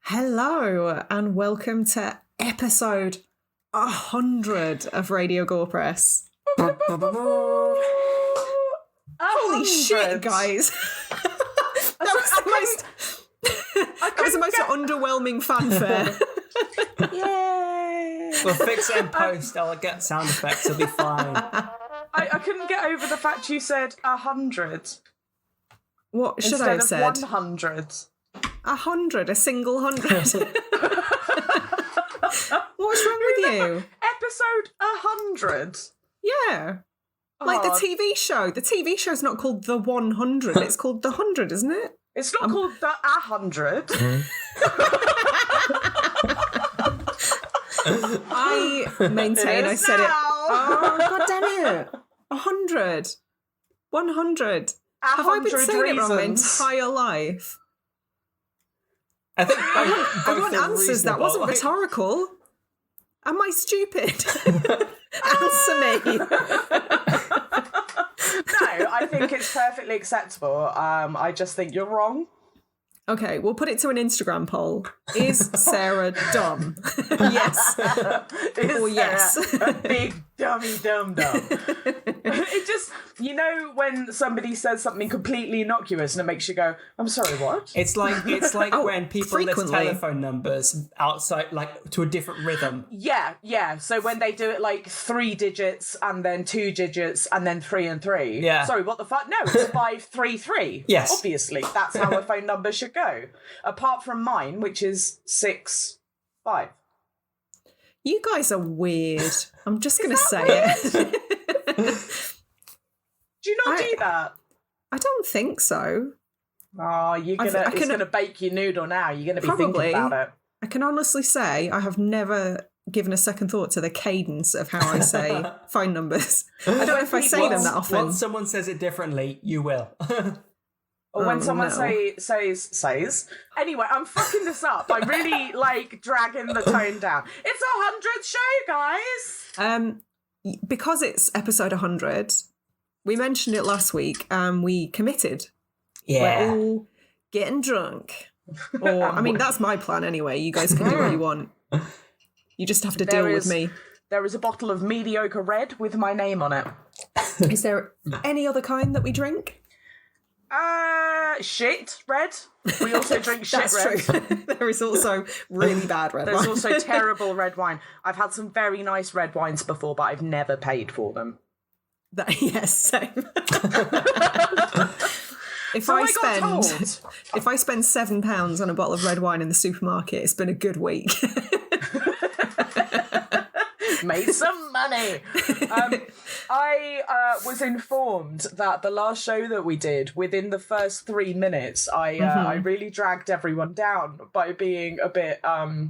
Hello and welcome to episode 100 of Radio Gorepress. Holy shit, guys. That was the most underwhelming fanfare. Yay! We'll fix it in post. I'll get sound effects. It'll be fine. I couldn't get over the fact you said 100. What should I have said? Instead of 100. 100, a single 100. What's wrong with you? Episode 100. Yeah. Like the TV show. The TV show's not called The 100. It's called The 100, isn't it? It's not called The 100. I maintain I said now. it. Oh, God damn it. 100. 100. Have I been saying it wrong my entire life? I think I want answers. Reasonable. That wasn't rhetorical. Am I stupid? Answer me. No, I think it's perfectly acceptable. I just think you're wrong. Okay, we'll put it to an Instagram poll. Is Sarah dumb? Yes. Or yes. A big dummy dum-dum. It just, when somebody says something completely innocuous and it makes you go, I'm sorry, what? It's like when people list telephone numbers outside, like to a different rhythm. Yeah. So when they do it like 3 digits and then 2 digits and then 3 and 3. Yeah. Sorry, what the fuck? No, it's 533. Yes. Obviously, that's how a phone number should go. Apart from mine, which is 6-5. You guys are weird. I'm just going to say it. Do you not do that? I don't think so. Oh, it's gonna bake your noodle now. You're gonna be thinking about it. I can honestly say I have never given a second thought to the cadence of how I say phone numbers. I don't know if I say them that often. Once someone says it differently, you will. Or when someone says. Anyway, I'm fucking this up. I really like dragging the tone down. It's 100th show, guys. Because it's episode 100, we mentioned it last week. We committed. Yeah. We're all getting drunk. Or I mean, that's my plan anyway. You guys can do what you want. You just have to deal with me. There is a bottle of mediocre red with my name on it. Is there any other kind that we drink? Shit red. We also drink shit That's red. True. There is also really bad red wine. There's also terrible red wine. I've had some very nice red wines before, but I've never paid for them. Yes, same. If I spend £7 on a bottle of red wine in the supermarket, it's been a good week. Made some money. I was informed that the last show that we did, within the first 3 minutes, I really dragged everyone down by being a bit. I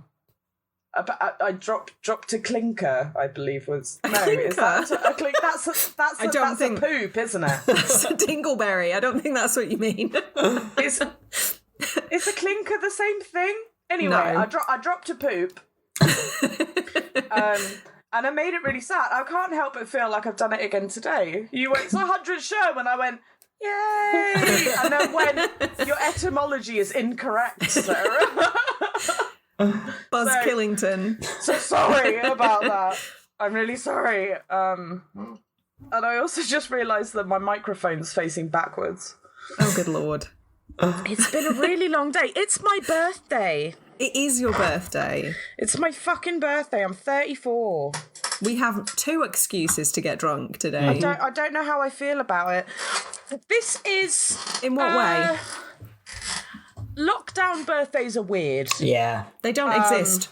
dropped a clinker, I believe was. No, is that a clink? That's a poop, isn't it? That's a dingleberry. I don't think that's what you mean. Is a clinker the same thing? Anyway, No. I dropped a poop. And I made it really sad. I can't help but feel like I've done it again today. You went, it's 100 show, and I went, yay! And then when your etymology is incorrect, Sarah. Buzz Killington. So sorry about that. I'm really sorry. And I also just realised that my microphone's facing backwards. Oh, good Lord. It's been a really long day. It's my birthday. It is your birthday. It's my fucking birthday. I'm 34. We have 2 excuses to get drunk today. I don't know how I feel about it. This is... In what way? Lockdown birthdays are weird. Yeah. They don't exist.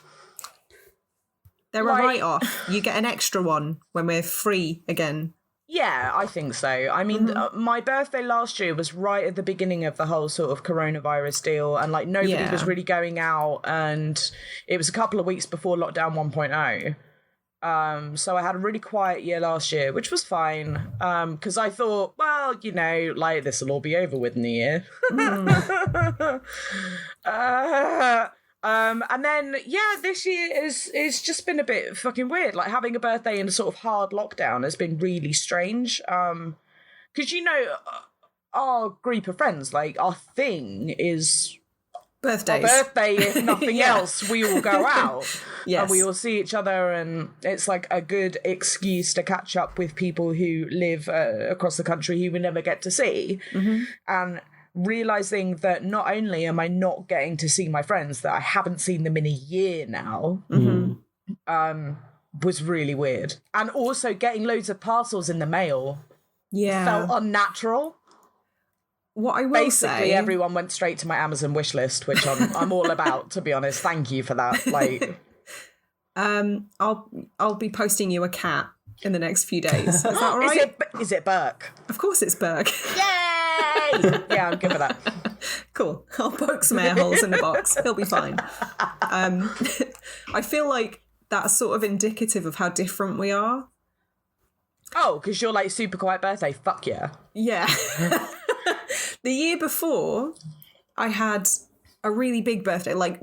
They're a write-off. You get an extra one when we're free again. Yeah, I think so. I mean, my birthday last year was right at the beginning of the whole sort of coronavirus deal, and like nobody was really going out, and it was a couple of weeks before lockdown 1.0. So I had a really quiet year last year, which was fine, because I thought, well, like this will all be over with in the year. And then, this year is just been a bit fucking weird. Like having a birthday in a sort of hard lockdown has been really strange. Because, our group of friends, like our thing is birthdays. Our birthday, if nothing else, we all go out. Yes. And we all see each other, and it's like a good excuse to catch up with people who live across the country who we never get to see. Mm-hmm. And realising that not only am I not getting to see my friends, that I haven't seen them in a year now, was really weird. And also getting loads of parcels in the mail felt unnatural. What I will Basically, say, everyone went straight to my Amazon wish list, which I'm all about, to be honest. Thank you for that. Like, I'll be posting you a cat in the next few days. Is that all right? Is it Burke? Of course it's Burke. Yay! Yeah, I'm good for that. Cool. I'll poke some air holes in the box. He'll be fine. I feel like that's sort of indicative of how different we are. Oh, because you're like super quiet birthday. Fuck yeah. Yeah. The year before, I had a really big birthday. Like,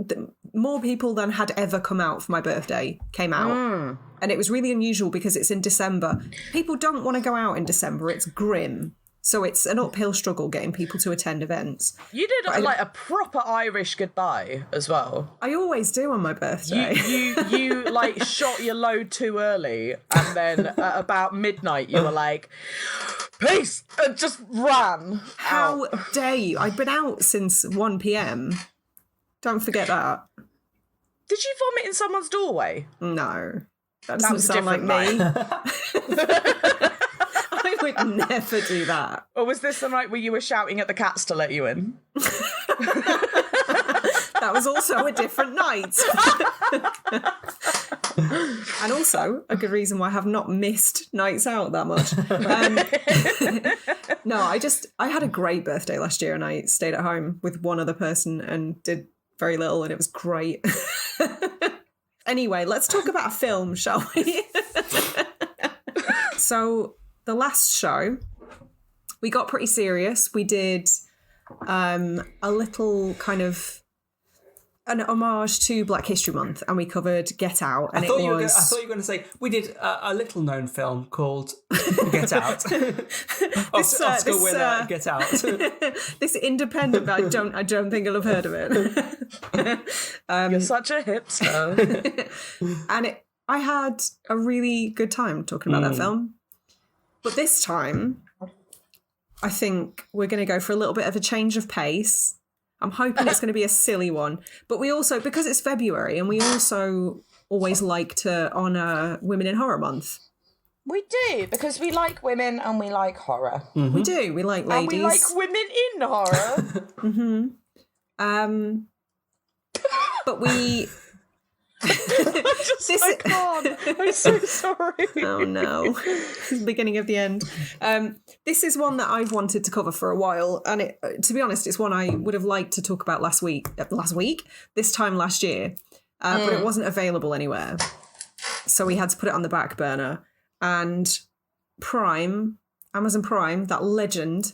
more people than had ever come out for my birthday came out. And it was really unusual because it's in December. People don't want to go out in December. It's grim. So it's an uphill struggle getting people to attend events. You did like a proper Irish goodbye as well. I always do on my birthday. You like shot your load too early, and then at about midnight you were like, peace, and just ran. How dare you? I'd been out since 1 p.m. Don't forget that. Did you vomit in someone's doorway? No. That doesn't sound like me. I would never do that. Or was this the night where you were shouting at the cats to let you in? That was also a different night. And also a good reason why I have not missed nights out that much. No, I had a great birthday last year, and I stayed at home with one other person and did very little, and it was great. Anyway, let's talk about a film, shall we? So the last show, we got pretty serious. We did a little kind of an homage to Black History Month, and we covered Get Out. And I thought you were going to say we did a little known film called Get Out. Oscar winner Get Out. This independent, but I don't think you'll have heard of it. You're such a hipster. And I had a really good time talking about that film. But this time, I think we're going to go for a little bit of a change of pace. I'm hoping it's going to be a silly one. But we also, because it's February, and we also always like to honour Women in Horror Month. We do, because we like women and we like horror. Mm-hmm. We do. We like ladies. And we like women in horror. Mm-hmm. But we... I can't. I'm so sorry. Oh no. It's the beginning of the end. This is one that I've wanted to cover for a while, and to be honest, it's one I would have liked to talk about this time last year, but it wasn't available anywhere, so we had to put it on the back burner. And Amazon Prime, that legend,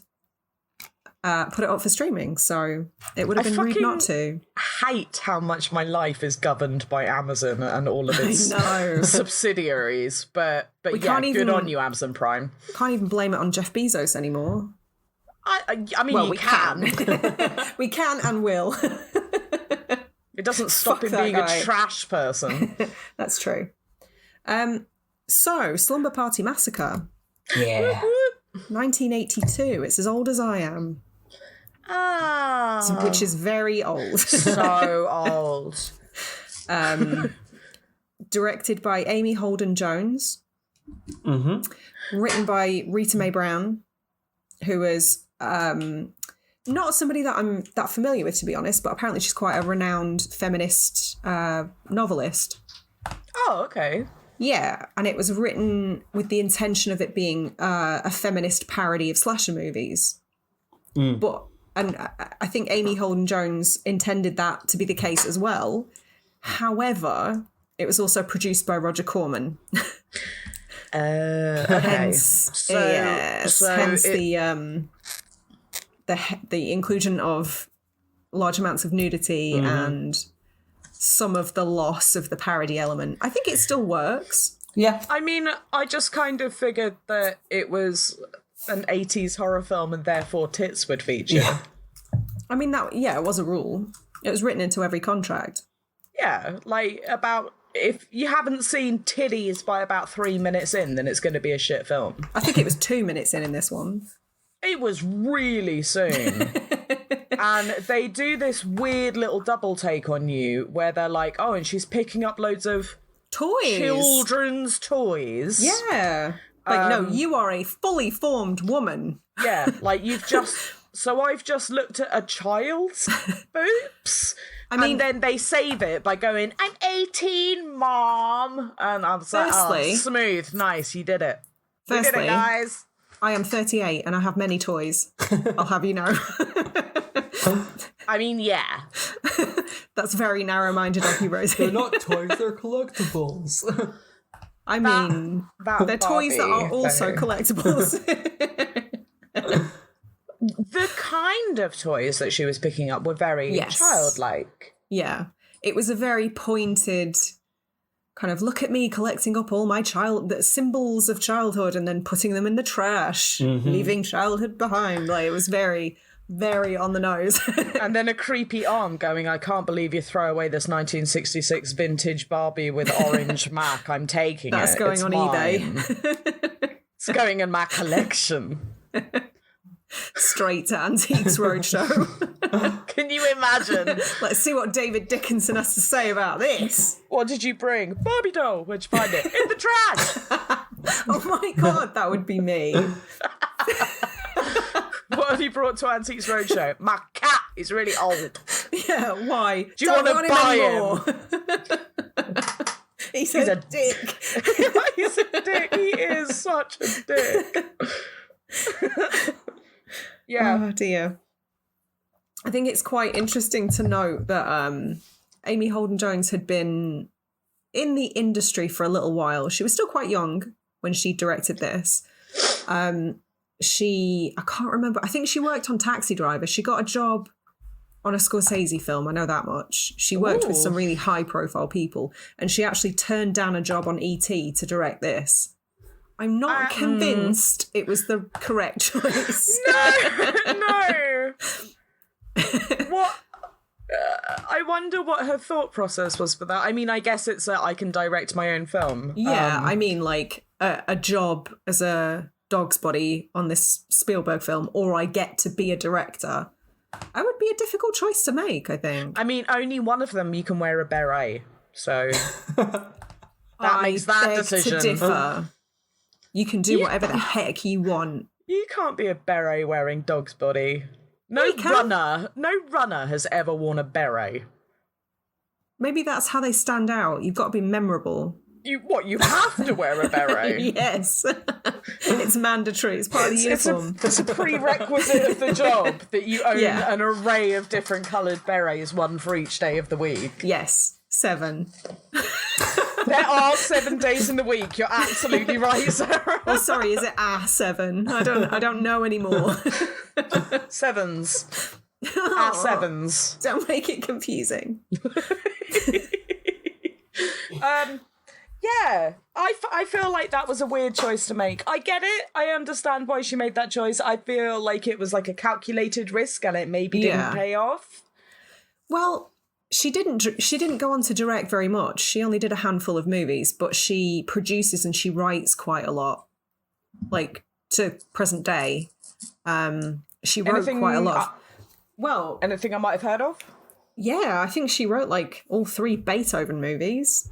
put it up for streaming, so it would have been rude not to. Hate how much my life is governed by Amazon and all of its subsidiaries, but good on you, Amazon Prime. Can't even blame it on Jeff Bezos anymore. I mean, we can. We can and will. It doesn't stop him being a trash person. That's true. So, Slumber Party Massacre. Yeah. 1982. It's as old as I am. Which is very old. So old. Directed by Amy Holden Jones. Mm-hmm. Written by Rita Mae Brown, who is not somebody that I'm that familiar with, to be honest, but apparently she's quite a renowned feminist novelist. Oh, okay. Yeah, and it was written with the intention of it being a feminist parody of slasher movies. And I think Amy Holden Jones intended that to be the case as well. However, it was also produced by Roger Corman. Okay. Hence the inclusion of large amounts of nudity and some of the loss of the parody element. I think it still works. Yeah. I mean, I just kind of figured that it was an 80s horror film and therefore tits would feature. Yeah. I mean, it was a rule. It was written into every contract. Yeah, like about if you haven't seen titties by about 3 minutes in, then it's going to be a shit film. I think it was 2 minutes in this one. It was really soon. And they do this weird little double take on you where they're like, oh, and she's picking up loads of toys. Children's toys. Yeah. Like, no, you are a fully formed woman. Yeah, like you've just... So I've just looked at a child's boobs. I mean, and then they save it by going, I'm 18, Mom. And I'm like, oh, smooth, nice, you did it. Firstly, you did it, guys. I am 38 and I have many toys. I'll have you know. I mean, yeah. That's very narrow-minded of you, Rosie. They're not toys, they're collectibles. I mean, they're toys that are also collectibles. The kind of toys that she was picking up were very childlike. Yeah. It was a very pointed kind of, look at me collecting up all my symbols of childhood and then putting them in the trash, leaving childhood behind. Like, it was very, very on the nose. And then a creepy arm going, I can't believe you throw away this 1966 vintage Barbie with orange Mac. I'm taking That's it. going it's on mine. eBay. It's going in my collection. Straight to Antiques Roadshow. Can you imagine? Let's see what David Dickinson has to say about this. What did you bring? Barbie doll. Where'd you find it? In the trash. Oh my God, that would be me. What have you brought to Antiques Roadshow? My cat is really old. Yeah, why? Do you want to buy him? He's a dick. He's a dick. He is such a dick. Yeah. Oh dear. I think it's quite interesting to note that Amy Holden-Jones had been in the industry for a little while. She was still quite young when she directed this. I can't remember. I think she worked on Taxi Driver. She got a job on a Scorsese film. I know that much. She worked with some really high-profile people, and she actually turned down a job on E.T. to direct this. I'm not convinced it was the correct choice. No. What? I wonder what her thought process was for that. I mean, I guess it's I can direct my own film. Yeah, I mean, like a job as a dog's body on this Spielberg film, or I get to be a director. That would be a difficult choice to make, I think. I mean, only one of them you can wear a beret, so that makes that decision. To differ. You can do whatever the heck you want. You can't be a beret wearing dog's body. No runner has ever worn a beret. Maybe that's how they stand out. You've got to be memorable. You have to wear a beret? Yes. It's mandatory. It's part of the uniform. It's a prerequisite of the job that you own an array of different coloured berets, one for each day of the week. Yes. 7. There are 7 days in the week. You're absolutely right, Sarah. Oh, sorry, is it 7? I don't know anymore. 7s. Oh, 7s. Don't make it confusing. Yeah, I feel like that was a weird choice to make. I get it. I understand why she made that choice. I feel like it was like a calculated risk and it maybe didn't pay off. Well, she didn't go on to direct very much. She only did a handful of movies, but she produces and she writes quite a lot. Like, to present day. She wrote quite a lot. Well, anything I might have heard of? Yeah, I think she wrote like all 3 Beethoven movies.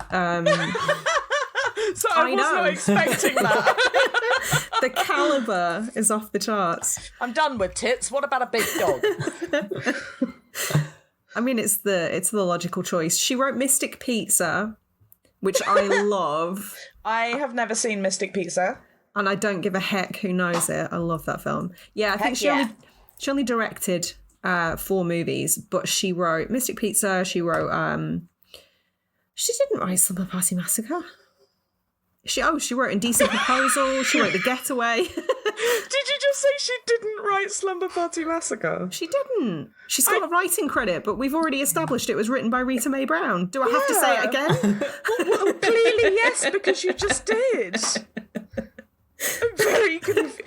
So I was not expecting that. The caliber is off the charts. I'm done with tits. What about a big dog? I mean, it's the logical choice. She wrote Mystic Pizza, which I love. I have never seen Mystic Pizza. And I don't give a heck who knows it. I love that film. Yeah, I think she only directed 4 movies, but she wrote Mystic Pizza. She wrote she didn't write Slumber Party Massacre. She wrote Indecent Proposal. She wrote The Getaway. Did you just say she didn't write Slumber Party Massacre? She didn't. She's got a writing credit, but we've already established it was written by Rita Mae Brown. Do I have to say it again? Well, clearly yes, because you just did. I'm very confused.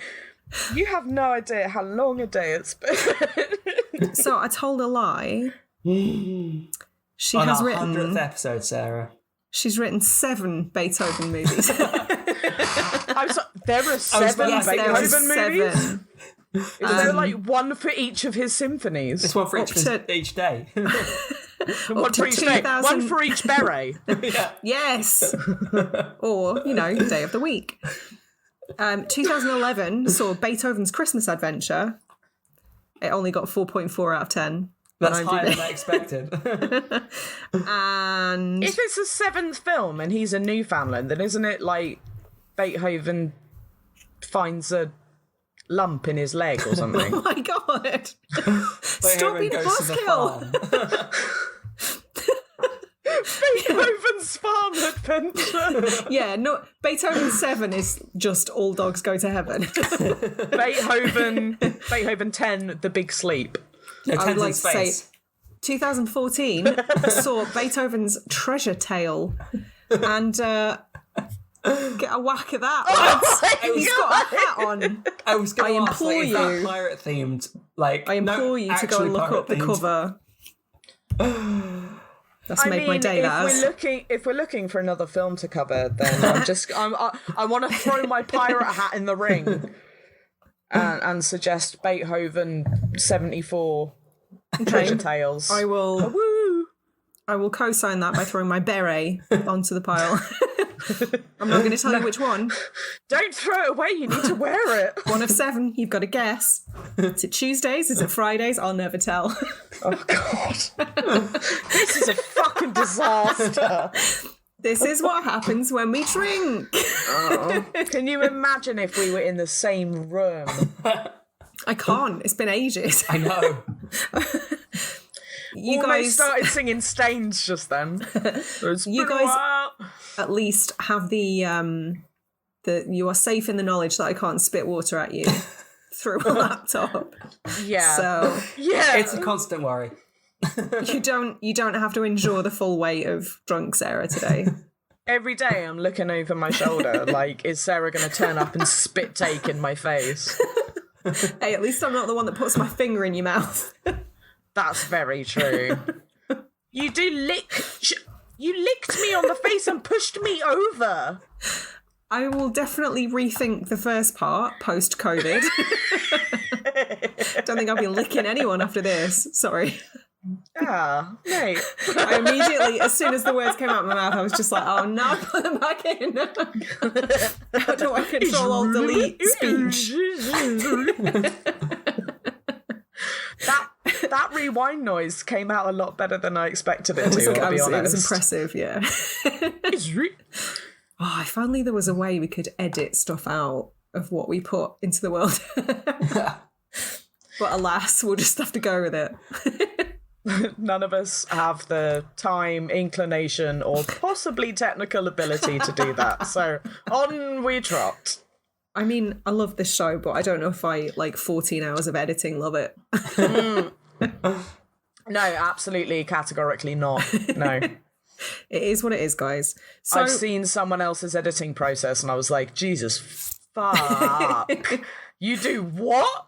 You have no idea how long a day it's been. So I told a lie. She on has our written 100th episode, Sarah. She's written 7 Beethoven movies. There are 7 Beethoven movies? Is there like one for each of his symphonies? It's one for each day. One for each day. One for each beret. Yeah. Yes. Or, day of the week. 2011 saw Beethoven's Christmas Adventure. It only got 4.4 out of 10. That's higher than I expected. And if it's a 7th film and he's a Newfoundland, then isn't it like Beethoven finds a lump in his leg or something? Oh my god! Stop being a buzzkill. Beethoven's farm adventure. Yeah, no. Beethoven 7 is just all dogs go to heaven. Beethoven 10, The Big Sleep. No, I would like to say 2014 saw Beethoven's Treasure Tale, and get a whack at that. He's got a hat on. I was going to ask, implore is you. that pirate themed? Like, I implore you to go and look up the cover. That's made my day. If we're looking for another film to cover, then I want to throw my pirate hat in the ring. And suggest Beethoven 74 Treasure Tales. I will co-sign that by throwing my beret onto the pile. I'm not going to tell you which one. Don't throw it away, you need to wear it. 1 of 7, you've got to guess. Is it Tuesdays? Is it Fridays? I'll never tell. Oh, God. This is a fucking disaster. This is what happens when we drink. Oh. Can you imagine if we were in the same room? I can't. It's been ages. I know. You Almost guys started singing Stains just then. You guys at least have the you are safe in the knowledge that I can't spit water at you through a laptop. Yeah. So yeah, it's a constant worry. You don't have to endure the full weight of drunk Sarah today. Every day I'm looking over my shoulder like, is Sarah going to turn up and spit take in my face? Hey, at least I'm not the one that puts my finger in your mouth. That's very true. You do you licked me on the face and pushed me over. I will definitely rethink the first part post-COVID. Don't think I'll be licking anyone after this. Sorry. Ah, mate. I immediately, as soon as the words came out of my mouth, I was just like, oh, now put them back in. How do I control alt delete speech? That rewind noise came out a lot better than I expected it to, I'll be honest. It was impressive, yeah. If only there was a way we could edit stuff out of what we put into the world. But alas, we'll just have to go with it. None of us have the time, inclination, or possibly technical ability to do that. So on we trot. I mean, I love this show, but I don't know if I, 14 hours of editing, love it. No, absolutely, categorically not. No. It is what it is, guys. So I've seen someone else's editing process and I was like, Jesus, fuck. You do what?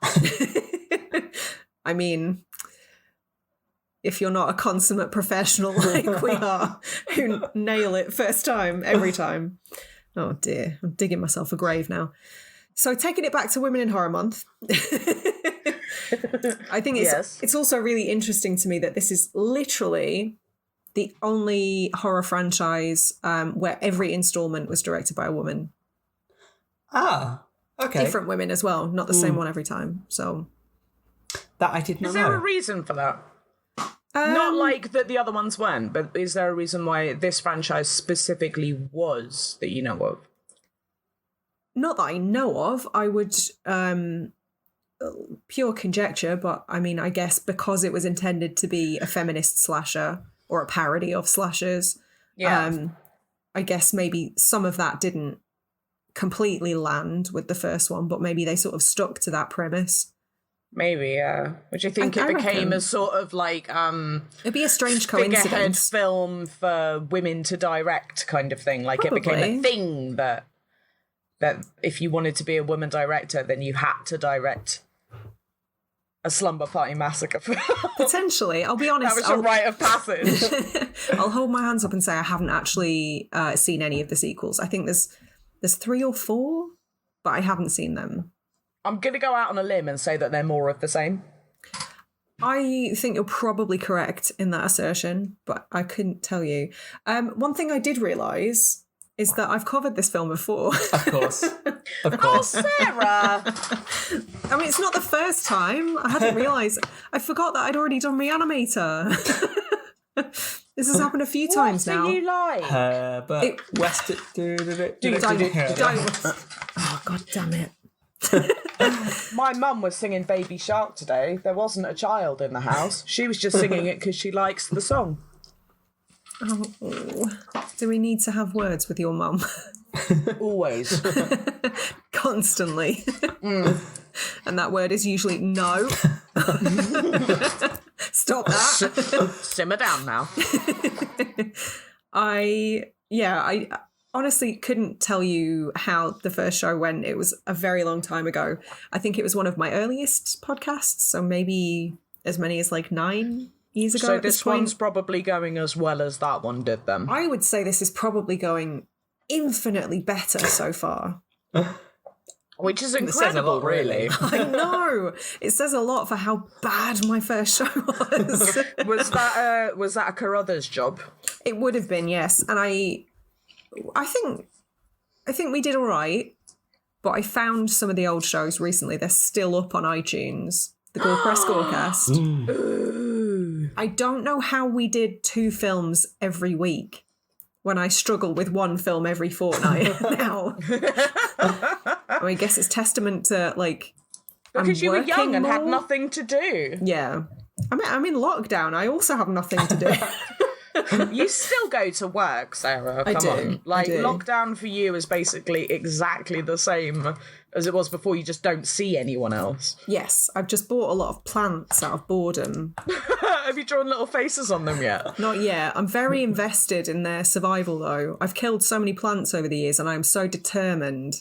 I mean, if you're not a consummate professional like we are, who nail it first time, every time. Oh dear, I'm digging myself a grave now. So taking it back to Women in Horror Month, I think it's also really interesting to me that this is literally the only horror franchise where every installment was directed by a woman. Ah, okay. Different women as well, not the same one every time. So that I did not know. Is there a reason for that? Not like that the other ones weren't, but is there a reason why this franchise specifically was that you know of? Not that I know of. I would pure conjecture, but I mean, I guess because it was intended to be a feminist slasher or a parody of slashers, I guess maybe some of that didn't completely land with the first one, but maybe they sort of stuck to that premise. Maybe, yeah. Which I think it became a sort of like it'd be a strange coincidence film for women to direct kind of thing. Like Probably. It became a thing that if you wanted to be a woman director, then you had to direct a Slumber Party Massacre film. Potentially. I'll be honest. That was a rite of passage. I'll hold my hands up and say I haven't actually seen any of the sequels. I think there's 3 or 4, but I haven't seen them. I'm going to go out on a limb and say that they're more of the same. I think you're probably correct in that assertion, but I couldn't tell you. One thing I did realise is that I've covered this film before. Of course. Oh, Sarah! I mean, it's not the first time. I hadn't realised. I forgot that I'd already done Reanimator. This has happened a few times now. What do you like? But West... Don't. Oh, God damn it. My mum was singing Baby Shark today. There wasn't a child in the house. She was just singing it because she likes the song. Oh, do we need to have words with your mum? Always. Constantly. And that word is usually no. Stop that. Simmer down now. I honestly couldn't tell you how the first show went. It was a very long time ago. I think it was one of my earliest podcasts, so maybe as many as like 9 years ago. So this one's probably going as well as that one did then. I would say this is probably going infinitely better so far. Which is incredible, really. I know. It says a lot for how bad my first show was. Was that a Carruthers job? It would have been, yes. And I think we did all right, but I found some of the old shows recently. They're still up on iTunes. The Gorepress Gorecast. Ooh. I don't know how we did 2 films every week when I struggle with 1 film every fortnight now. I guess it's testament to, like, because you were young and had nothing to do. Yeah. I'm in lockdown. I also have nothing to do. You still go to work, Sarah. Come on. Like, lockdown for you is basically exactly the same as it was before. You just don't see anyone else. Yes, I've just bought a lot of plants out of boredom. Have you drawn little faces on them yet? Not yet. I'm very invested in their survival, though. I've killed so many plants over the years, and I'm so determined.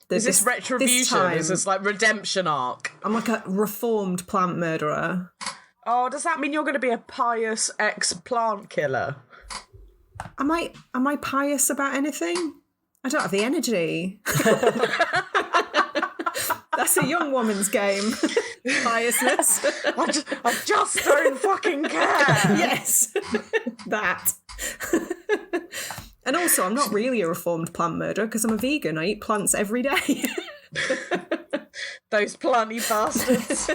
Is this retribution? Is this like redemption arc? I'm like a reformed plant murderer. Oh, does that mean you're going to be a pious ex-plant killer? Am I pious about anything? I don't have the energy. That's a young woman's game. Piousness. I just don't fucking care. Yes. That. And also, I'm not really a reformed plant murderer because I'm a vegan. I eat plants every day. Those planty bastards.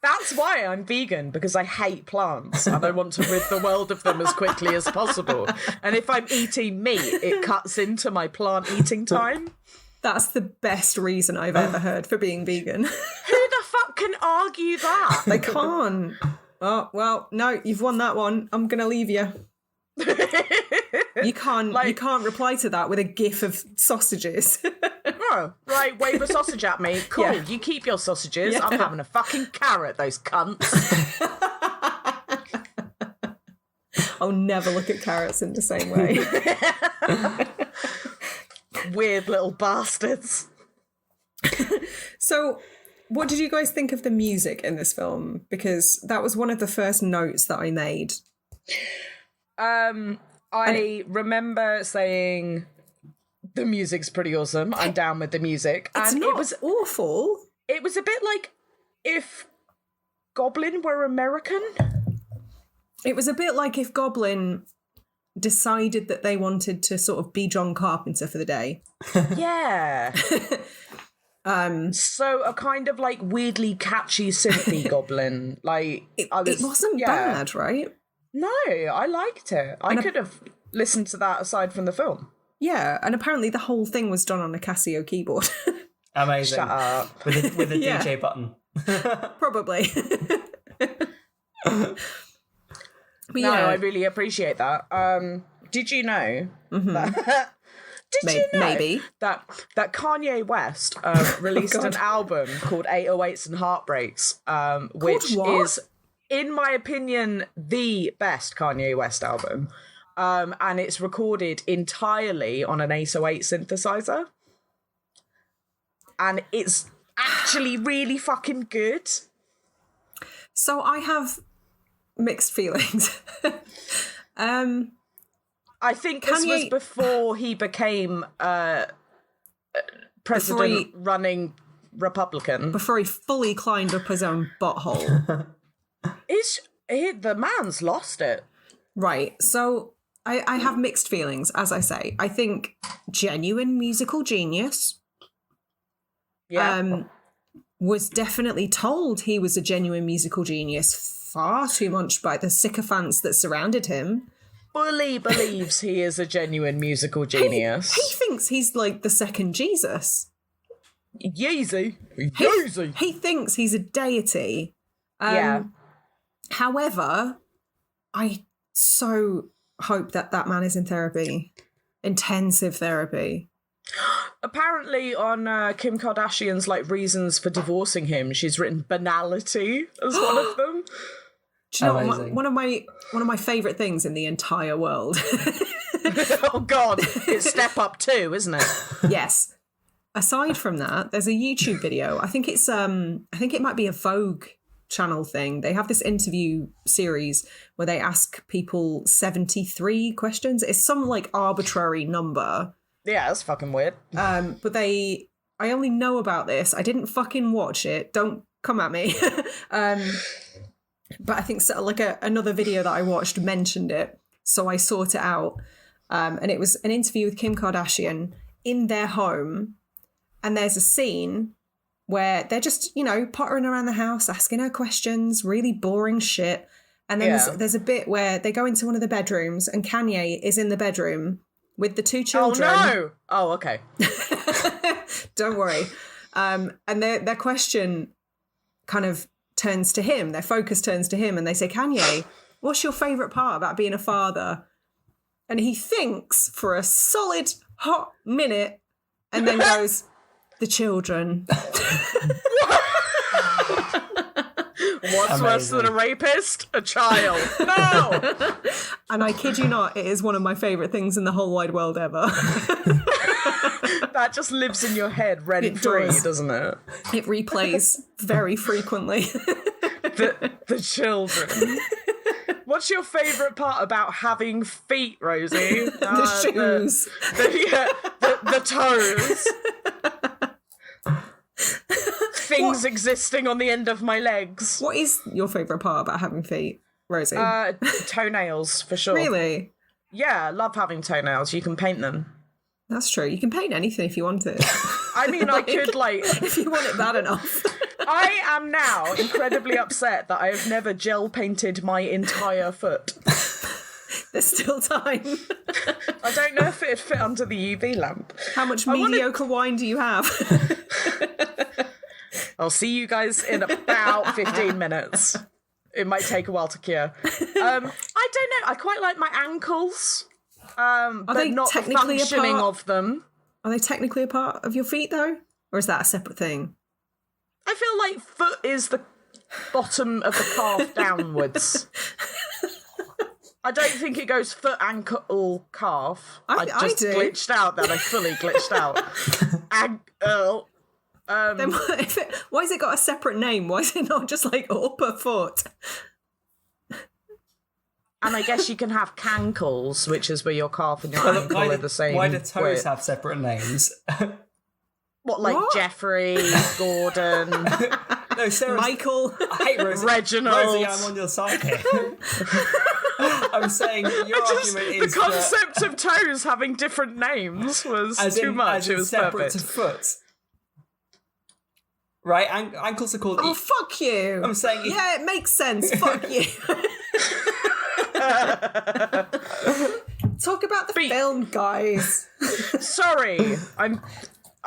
That's why I'm vegan, because I hate plants and I want to rid the world of them as quickly as possible. And if I'm eating meat, it cuts into my plant eating time. That's the best reason I've ever heard for being vegan. Who the fuck can argue that? They can't. Oh, well, no, you've won that one. I'm going to leave you. You can't reply to that with a gif of sausages. Oh, right, wave a sausage at me. Cool, Yeah. You keep your sausages. Yeah. I'm having a fucking carrot, those cunts. I'll never look at carrots in the same way. Weird little bastards. So, what did you guys think of the music in this film? Because that was one of the first notes that I made. I remember saying the music's pretty awesome. I'm down with the music. It was awful. It was a bit like if Goblin were American. It was a bit like if Goblin decided that they wanted to sort of be John Carpenter for the day. Yeah. So a kind of like weirdly catchy synthy Goblin. Like it wasn't bad, right? No, I liked it. I could have listened to that aside from the film. Yeah, and apparently the whole thing was done on a Casio keyboard. Amazing. Shut up. With a Yeah. DJ button. Probably. But No, yeah, I really appreciate that. Did you know that? Maybe. that Kanye West released an album called 808s and Heartbreaks, which is, in my opinion, the best Kanye West album. And it's recorded entirely on an 808 synthesizer. And it's actually really fucking good. So I have mixed feelings. I think this was before he became president running Republican. Before he fully climbed up his own butthole. The man's lost it. Right. So I have mixed feelings, as I say. I think genuine musical genius. Yeah. Was definitely told he was a genuine musical genius far too much by the sycophants that surrounded him. Fully believes he is a genuine musical genius. He thinks he's like the second Jesus. Yeezy. He thinks he's a deity. Yeah. However, I so hope that man is in therapy. Intensive therapy. Apparently on Kim Kardashian's like reasons for divorcing him, she's written banality as one of them. Do you know what, one of my favourite things in the entire world? Oh God, it's Step Up 2, isn't it? Yes. Aside from that, there's a YouTube video. I think it might be a Vogue channel thing. They have this interview series where they ask people 73 questions. It's some like arbitrary number. Yeah, that's fucking weird. But I only know about this. I didn't fucking watch it. Don't come at me. But I think another video that I watched mentioned it, so I sought it out. And it was an interview with Kim Kardashian in their home. And there's a scene where they're just, pottering around the house, asking her questions, really boring shit. And then there's a bit where they go into one of the bedrooms and Kanye is in the bedroom with the two children. Oh, no! Oh, okay. Don't worry. And their question kind of turns to him. Their focus turns to him and they say, Kanye, what's your favourite part about being a father? And he thinks for a solid hot minute and then goes, the children. What's worse than a rapist? A child. No! And I kid you not, it is one of my favourite things in the whole wide world ever. That just lives in your head rent-free, doesn't it? It replays very frequently. The children. What's your favourite part about having feet, Rosie? The shoes. The toes. Things existing on the end of my legs. What is your favourite part about having feet, Rosie? Toenails, for sure. Really? Yeah, I love having toenails. You can paint them. That's true. You can paint anything if you want it. I mean, I could, if you want it bad enough. I am now incredibly upset that I have never gel painted my entire foot. There's still time. I don't know if it'd fit under the UV lamp. How much mediocre wine do you have? I'll see you guys in about 15 minutes. It might take a while to cure. I don't know. I quite like my ankles. But they not the functioning of them. Are they technically a part of your feet, though? Or is that a separate thing? I feel like foot is the bottom of the calf downwards. I don't think it goes foot, ankle, calf. I just glitched out then. I fully glitched out. Ankle. Then why has it got a separate name? Why is it not just like upper foot? And I guess you can have cankles, which is where your calf and your ankle are the same. Why do toes have separate names? What? Jeffrey, Gordon, no, Sarah, Michael, I hate Rosie. Reginald. Rosie, I'm on your side here. I'm saying your argument is the concept of toes having different names was too much. It was separate perfect. to foot. Right? Ankles are called... Oh, fuck you. I'm saying... Yeah, it makes sense. Fuck you. Talk about the film, guys. Sorry.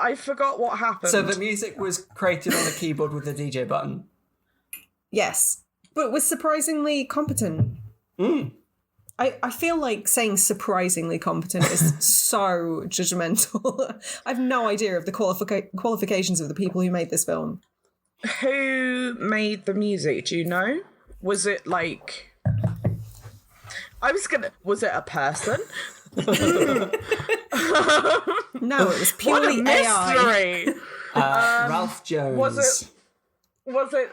I forgot what happened. So the music was created on the keyboard with the DJ button? Yes. But was surprisingly competent. Mm. I feel like saying surprisingly competent is so judgmental. I have no idea of the qualifications of the people who made this film. Who made the music? Do you know? Was it like... Was it a person? No, it was purely what a mystery. AI. Ralph Jones. Was it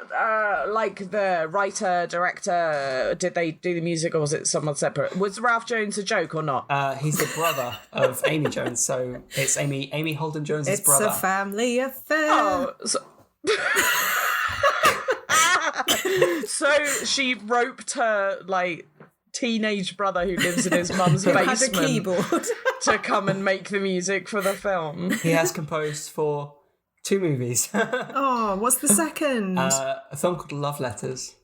like the writer, director, did they do the music, or was it someone separate? Was Ralph Jones a joke or not? He's the brother of Amy Jones, so it's Amy Holden Jones' brother. It's a family affair. Oh, so she roped her, like, teenage brother who lives in his mum's basement had a keyboard to come and make the music for the film. He has composed for 2 movies. Oh, what's the second? A film called Love Letters.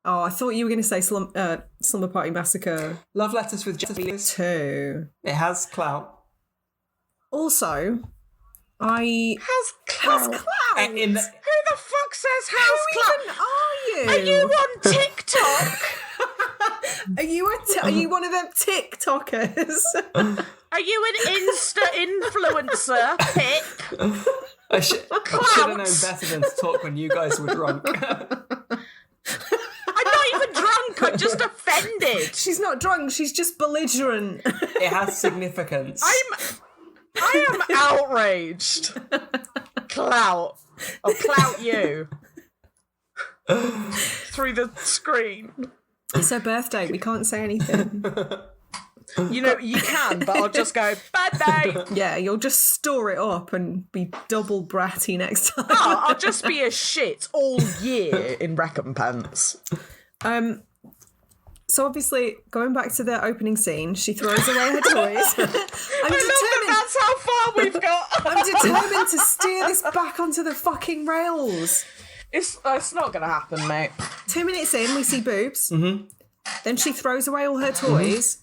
Oh, I thought you were going to say Slumber Party Massacre. Love Letters with Jessica Biel. 2. It has clout. Also, Has clout? In Who the fuck says house clout? Who even Are are you you? on TikTok? Are you one of them TikTokers? Are you an Insta influencer, Pip? I should have known better than to talk when you guys were drunk. I'm not even drunk, I'm just offended. She's not drunk, she's just belligerent. It has significance. I am outraged. Clout. I'll clout you. Through the screen. It's her birthday, we can't say anything. You know, you can, but I'll just go, birthday! Yeah, you'll just store it up and be double bratty next time. Oh, I'll just be a shit all year in recompense. So obviously, going back to the opening scene, she throws away her toys. That's how far we've got. I'm determined to steer this back onto the fucking rails. It's not going to happen, mate. 2 minutes in, we see boobs. Mm-hmm. Then she throws away all her toys.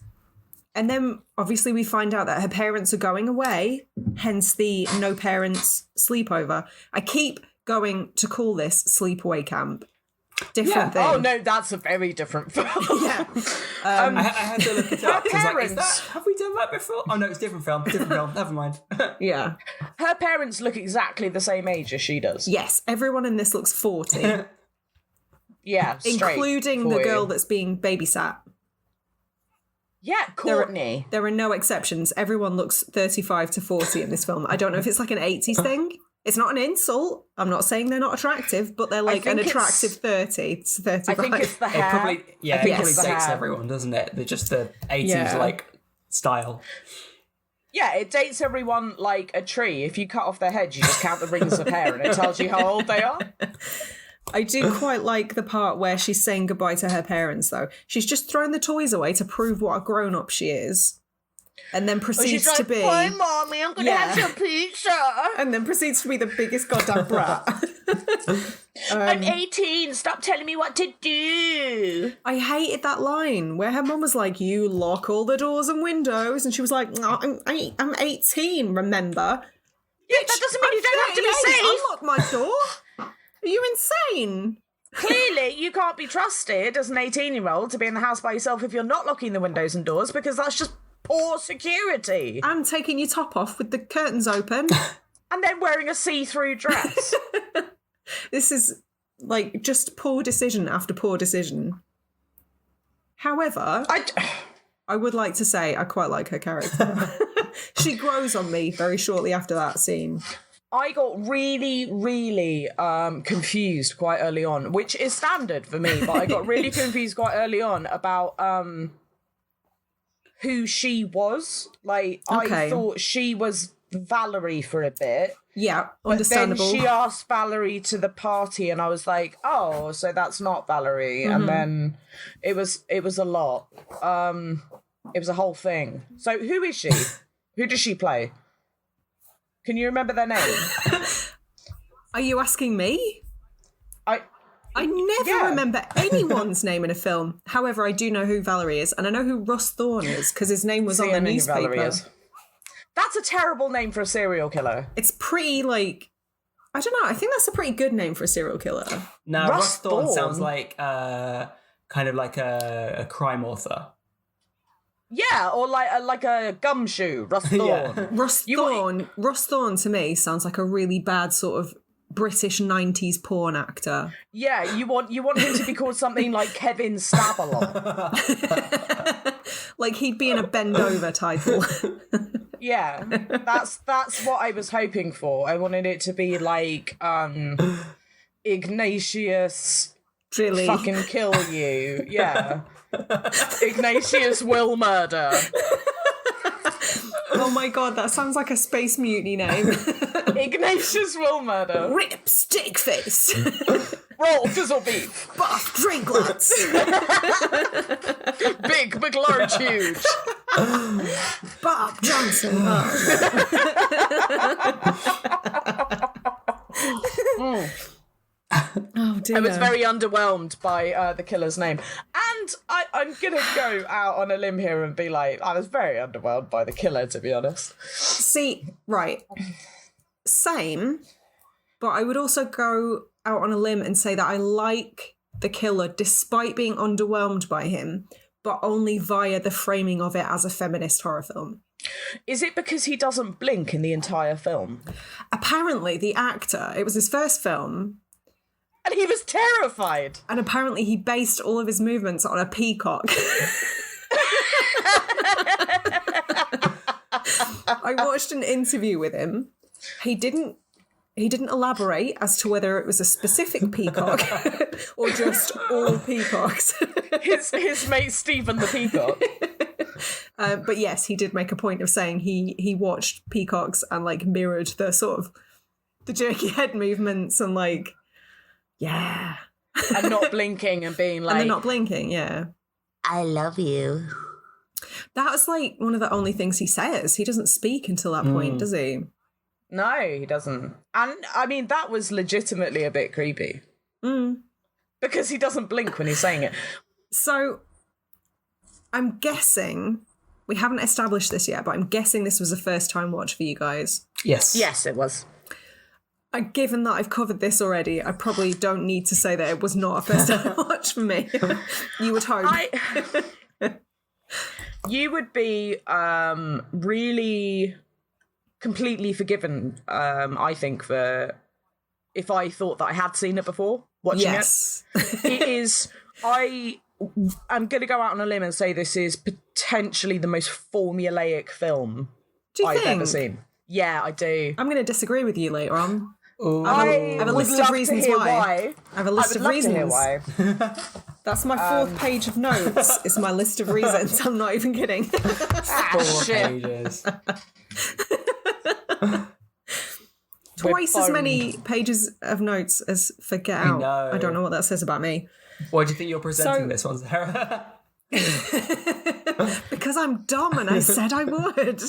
And then, obviously, we find out that her parents are going away, hence the no parents sleepover. I keep going to call this sleepaway camp. Different thing. Oh, no, that's a very different film. Yeah. I had to look it up. Parents. Have we done that before? Oh, no, it's different film. Never mind. Yeah. Her parents look exactly the same age as she does. Yes, everyone in this looks 40. Yeah, straight including the girl that's being babysat. Yeah, Courtney. There are no exceptions. Everyone looks 35 to 40 in this film. I don't know if it's like an 80s thing. It's not an insult. I'm not saying they're not attractive, but they're like an attractive 30 to 35. I think it's the hair. It probably it's dates hair. everyone, doesn't it? They're just the 80s like style. Yeah, it dates everyone like a tree. If you cut off their head, you just count the rings of hair and it tells you how old they are. I do quite like the part where she's saying goodbye to her parents, though. She's just thrown the toys away to prove what a grown-up she is. And then proceeds to be... Bye, Mommy, I'm going to have some pizza. And then proceeds to be the biggest goddamn brat. I'm 18, stop telling me what to do. I hated that line where her mum was like, you lock all the doors and windows. And she was like, no, I'm 18, remember? Yeah, that doesn't mean you don't have to be safe. Unlock my door. Are you insane? Clearly, you can't be trusted as an 18-year-old to be in the house by yourself if you're not locking the windows and doors, because that's just poor security. And taking your top off with the curtains open. And then wearing a see-through dress. This is, like, just poor decision after poor decision. However, I would like to say I quite like her character. She grows on me very shortly after that scene. I got really, really confused quite early on, which is standard for me, but I got really confused quite early on about who she was. Like, okay. I thought she was Valerie for a bit. Yeah, understandable. But then she asked Valerie to the party, and I was like, oh, so that's not Valerie. Mm-hmm. And then it was a lot. It was a whole thing. So who is she? Who does she play? Can you remember their name? Are you asking me? I never remember anyone's name in a film. However, I do know who Valerie is, and I know who Russ Thorne is, because his name was on the newspaper. That's a terrible name for a serial killer. It's pretty, like... I don't know, I think that's a pretty good name for a serial killer. No, Russ Thorne sounds like kind of like a crime author. Yeah, or like a gumshoe, Russ Thorne. Yeah. Russ Thorne to me sounds like a really bad sort of British 90s porn actor. Yeah, you want him to be called something like Kevin Stabalon. Like he'd be in a Bend Over title. Yeah, that's what I was hoping for. I wanted it to be like Ignatius Really? fucking kill you. Yeah. Ignatius will murder. Oh my god, that sounds like a Space Mutiny name. Ignatius will murder. Rip, steak face. Roll fizzle beef. Buff, drink lots. Big, big, large, huge. Bob Johnson. Oh dear. I was very underwhelmed by the killer's name. And I'm going to go out on a limb here and be like, I was very underwhelmed by the killer, to be honest. See, right. Same. But I would also go out on a limb and say that I like the killer despite being underwhelmed by him, but only via the framing of it as a feminist horror film. Is it because he doesn't blink in the entire film? Apparently, the actor, it was his first film, and he was terrified. And apparently he based all of his movements on a peacock. I watched an interview with him. He didn't elaborate as to whether it was a specific peacock or just all peacocks. His mate Stephen the peacock. But yes, he did make a point of saying he watched peacocks and like mirrored the sort of the jerky head movements and like, yeah. And not blinking and being like... And they're not blinking, yeah. I love you. That was like one of the only things he says. He doesn't speak until that point, does he? No, he doesn't. And I mean, that was legitimately a bit creepy. Because he doesn't blink when he's saying it. So, I'm guessing, we haven't established this yet, but I'm guessing this was a first time watch for you guys. Yes. Yes, it was. Given that I've covered this already, I probably don't need to say that it was not a first time watch for me. You would hope. You would be really completely forgiven, I think, for if I thought that I had seen it before watching it. It is... I'm going to go out on a limb and say this is potentially the most formulaic film I've ever seen. Yeah, I do. I'm going to disagree with you later on. I have a list of reasons why. I have a list of reasons. Why. That's my fourth page of notes. It's my list of reasons. I'm not even kidding. 4 pages. Twice as many pages of notes as for Get Out. I don't know what that says about me. Why do you think you're presenting this one, Sarah? Because I'm dumb and I said I would.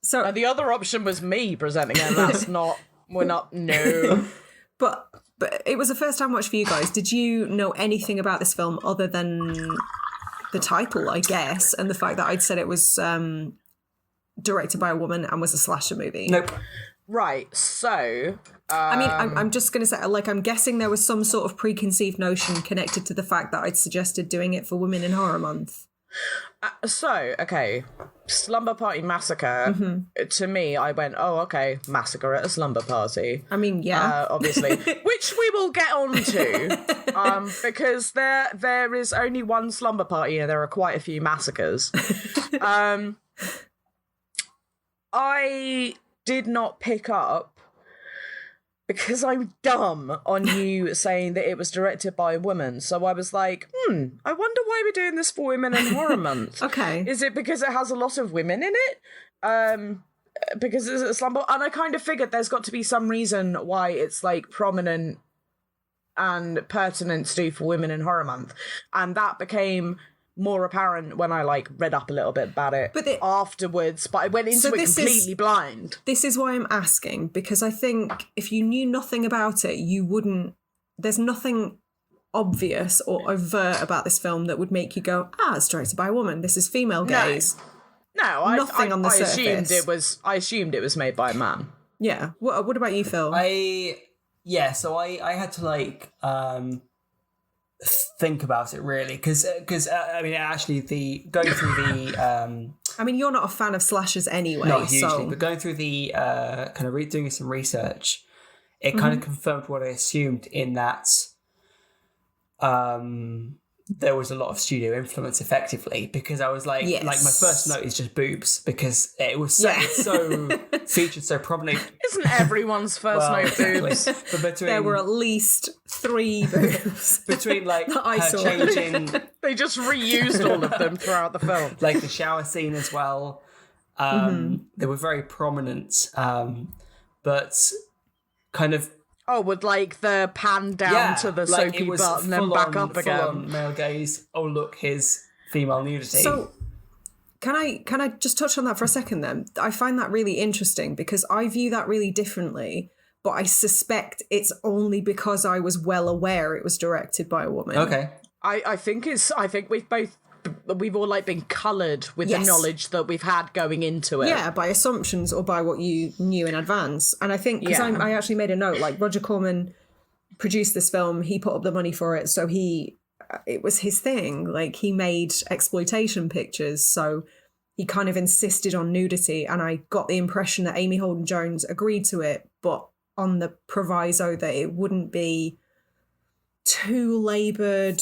So and the other option was me presenting it, and that's not... We're not... No. But it was a first-time watch for you guys. Did you know anything about this film other than the title, I guess, and the fact that I'd said it was directed by a woman and was a slasher movie? Nope. Right, so... I mean, I'm just going to say, like, I'm guessing there was some sort of preconceived notion connected to the fact that I'd suggested doing it for Women in Horror Month. Okay, Slumber Party Massacre, to me, I went, oh, okay, massacre at a slumber party. I mean, yeah. Obviously, which we will get on to, because there is only one slumber party and there are quite a few massacres. I did not pick up, because I'm dumb, on you saying that it was directed by a woman. So I was like, I wonder why we're doing this for Women in Horror Month. Okay. Is it because it has a lot of women in it? Because it's a slumber... And I kind of figured there's got to be some reason why it's, like, prominent and pertinent to do for Women in Horror Month. And that became... more apparent when I like read up a little bit about it afterwards, but I went into it completely blind. This is why I'm asking, because I think if you knew nothing about it, you wouldn't... There's nothing obvious or overt about this film that would make you go, it's directed by a woman. This is female gaze. No, nothing on the surface. I assumed it was made by a man. Yeah. What about you, Phil? So I had to like think about it really because I mean actually going through the I mean you're not a fan of slashers anyway, not hugely, but going through the kind of doing some research, it kind of confirmed what I assumed in that there was a lot of studio influence effectively, because I was like, Yes. like my first note is just boobs, because it was so, featured so prominently. Isn't everyone's first note boobs? But between, There were at least 3 boobs. between like that I her saw. changing, They just reused all of them throughout the film. like the shower scene as well. They were very prominent, but kind of with like the pan down to the like soapy it was butt and then back up full again. on male gaze. Oh look, his female nudity. So can I just touch on that for a second then? I find that really interesting because I view that really differently, but I suspect it's only because I was well aware it was directed by a woman. Okay. I think we've all like been coloured with the knowledge that we've had going into it. Yeah, by assumptions or by what you knew in advance. And I think, because I actually made a note, like Roger Corman produced this film, he put up the money for it, so it was his thing. Like, he made exploitation pictures, so he kind of insisted on nudity, and I got the impression that Amy Holden-Jones agreed to it, but on the proviso that it wouldn't be too laboured.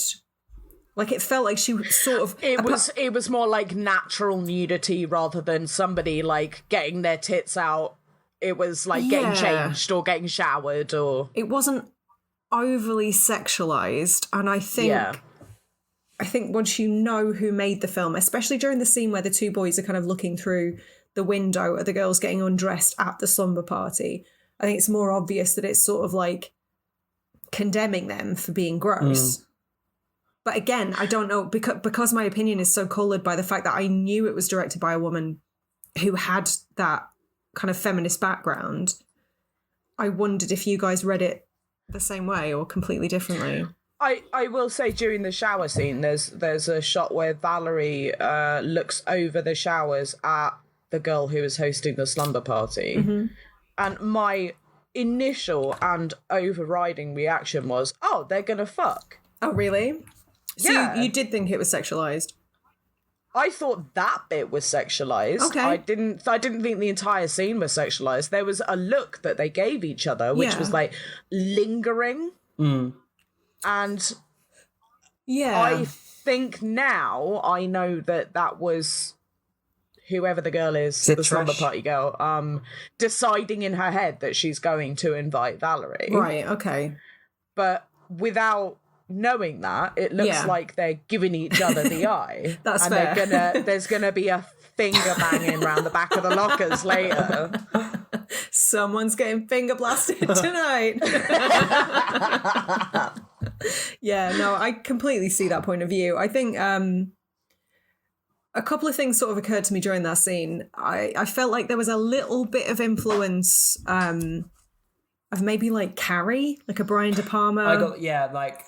Like, it felt like she was sort of... It was more like natural nudity rather than somebody, like, getting their tits out. It was, like, getting changed or getting showered or... It wasn't overly sexualised, and I think once you know who made the film, especially during the scene where the 2 boys are kind of looking through the window at the girls getting undressed at the slumber party, I think it's more obvious that it's sort of, like, condemning them for being gross. But again, I don't know, because my opinion is so coloured by the fact that I knew it was directed by a woman who had that kind of feminist background. I wondered if you guys read it the same way or completely differently. I will say during the shower scene, there's a shot where Valerie looks over the showers at the girl who is hosting the slumber party. And my initial and overriding reaction was, oh, they're going to fuck. Oh, really? So Yeah. you did think it was sexualized? I thought that bit was sexualized. Okay. I didn't think the entire scene was sexualized. There was a look that they gave each other, which was like lingering. And I think now I know that was whoever the girl is, the slumber party girl, deciding in her head that she's going to invite Valerie. Right, okay. But without knowing that, it looks like they're giving each other the eye. That's and fair. There's gonna be a finger banging around the back of the lockers later. Someone's getting finger blasted tonight. Yeah, no, I completely see that point of view. I think a couple of things sort of occurred to me during that scene. I felt like there was a little bit of influence of maybe like Carrie, like a Brian De Palma.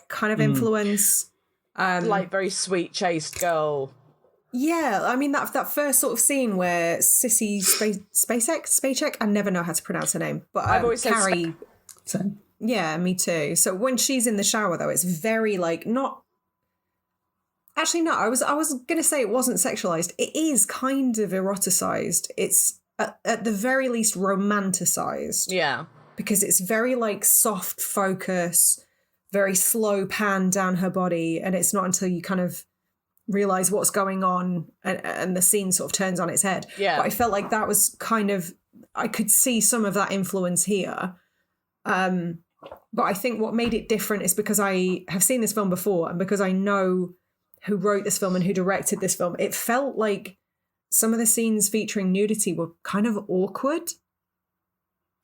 Kind of influence. Like very sweet, chaste girl. Yeah, I mean that first sort of scene where Sissy Spacek, I never know how to pronounce her name, but I've always said Carrie. Yeah, me too. So when she's in the shower though, it's very like not. Actually, no. I was gonna say it wasn't sexualized. It is kind of eroticized. It's at the very least romanticized. Yeah. Because it's very like soft focus, very slow pan down her body, and it's not until you kind of realize what's going on and the scene sort of turns on its head. Yeah. But I felt like that was kind of, I could see some of that influence here. But I think what made it different is because I have seen this film before and because I know who wrote this film and who directed this film. It felt like some of the scenes featuring nudity were kind of awkward.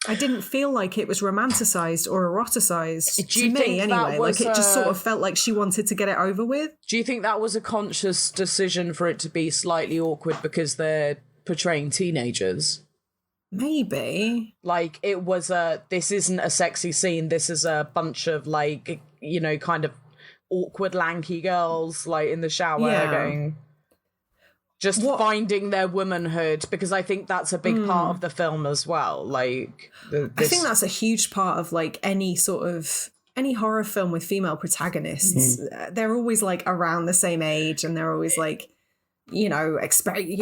I didn't feel like it was romanticized or eroticized to me anyway. Like it just sort of felt like she wanted to get it over with. Do you think that was a conscious decision for it to be slightly awkward because they're portraying teenagers? Maybe. Like it was this isn't a sexy scene. This is a bunch of like, you know, kind of awkward lanky girls like in the shower going... Just finding their womanhood, because I think that's a big part of the film as well. Like, I think that's a huge part of like any horror film with female protagonists. They're always like around the same age, and they're always like, you know,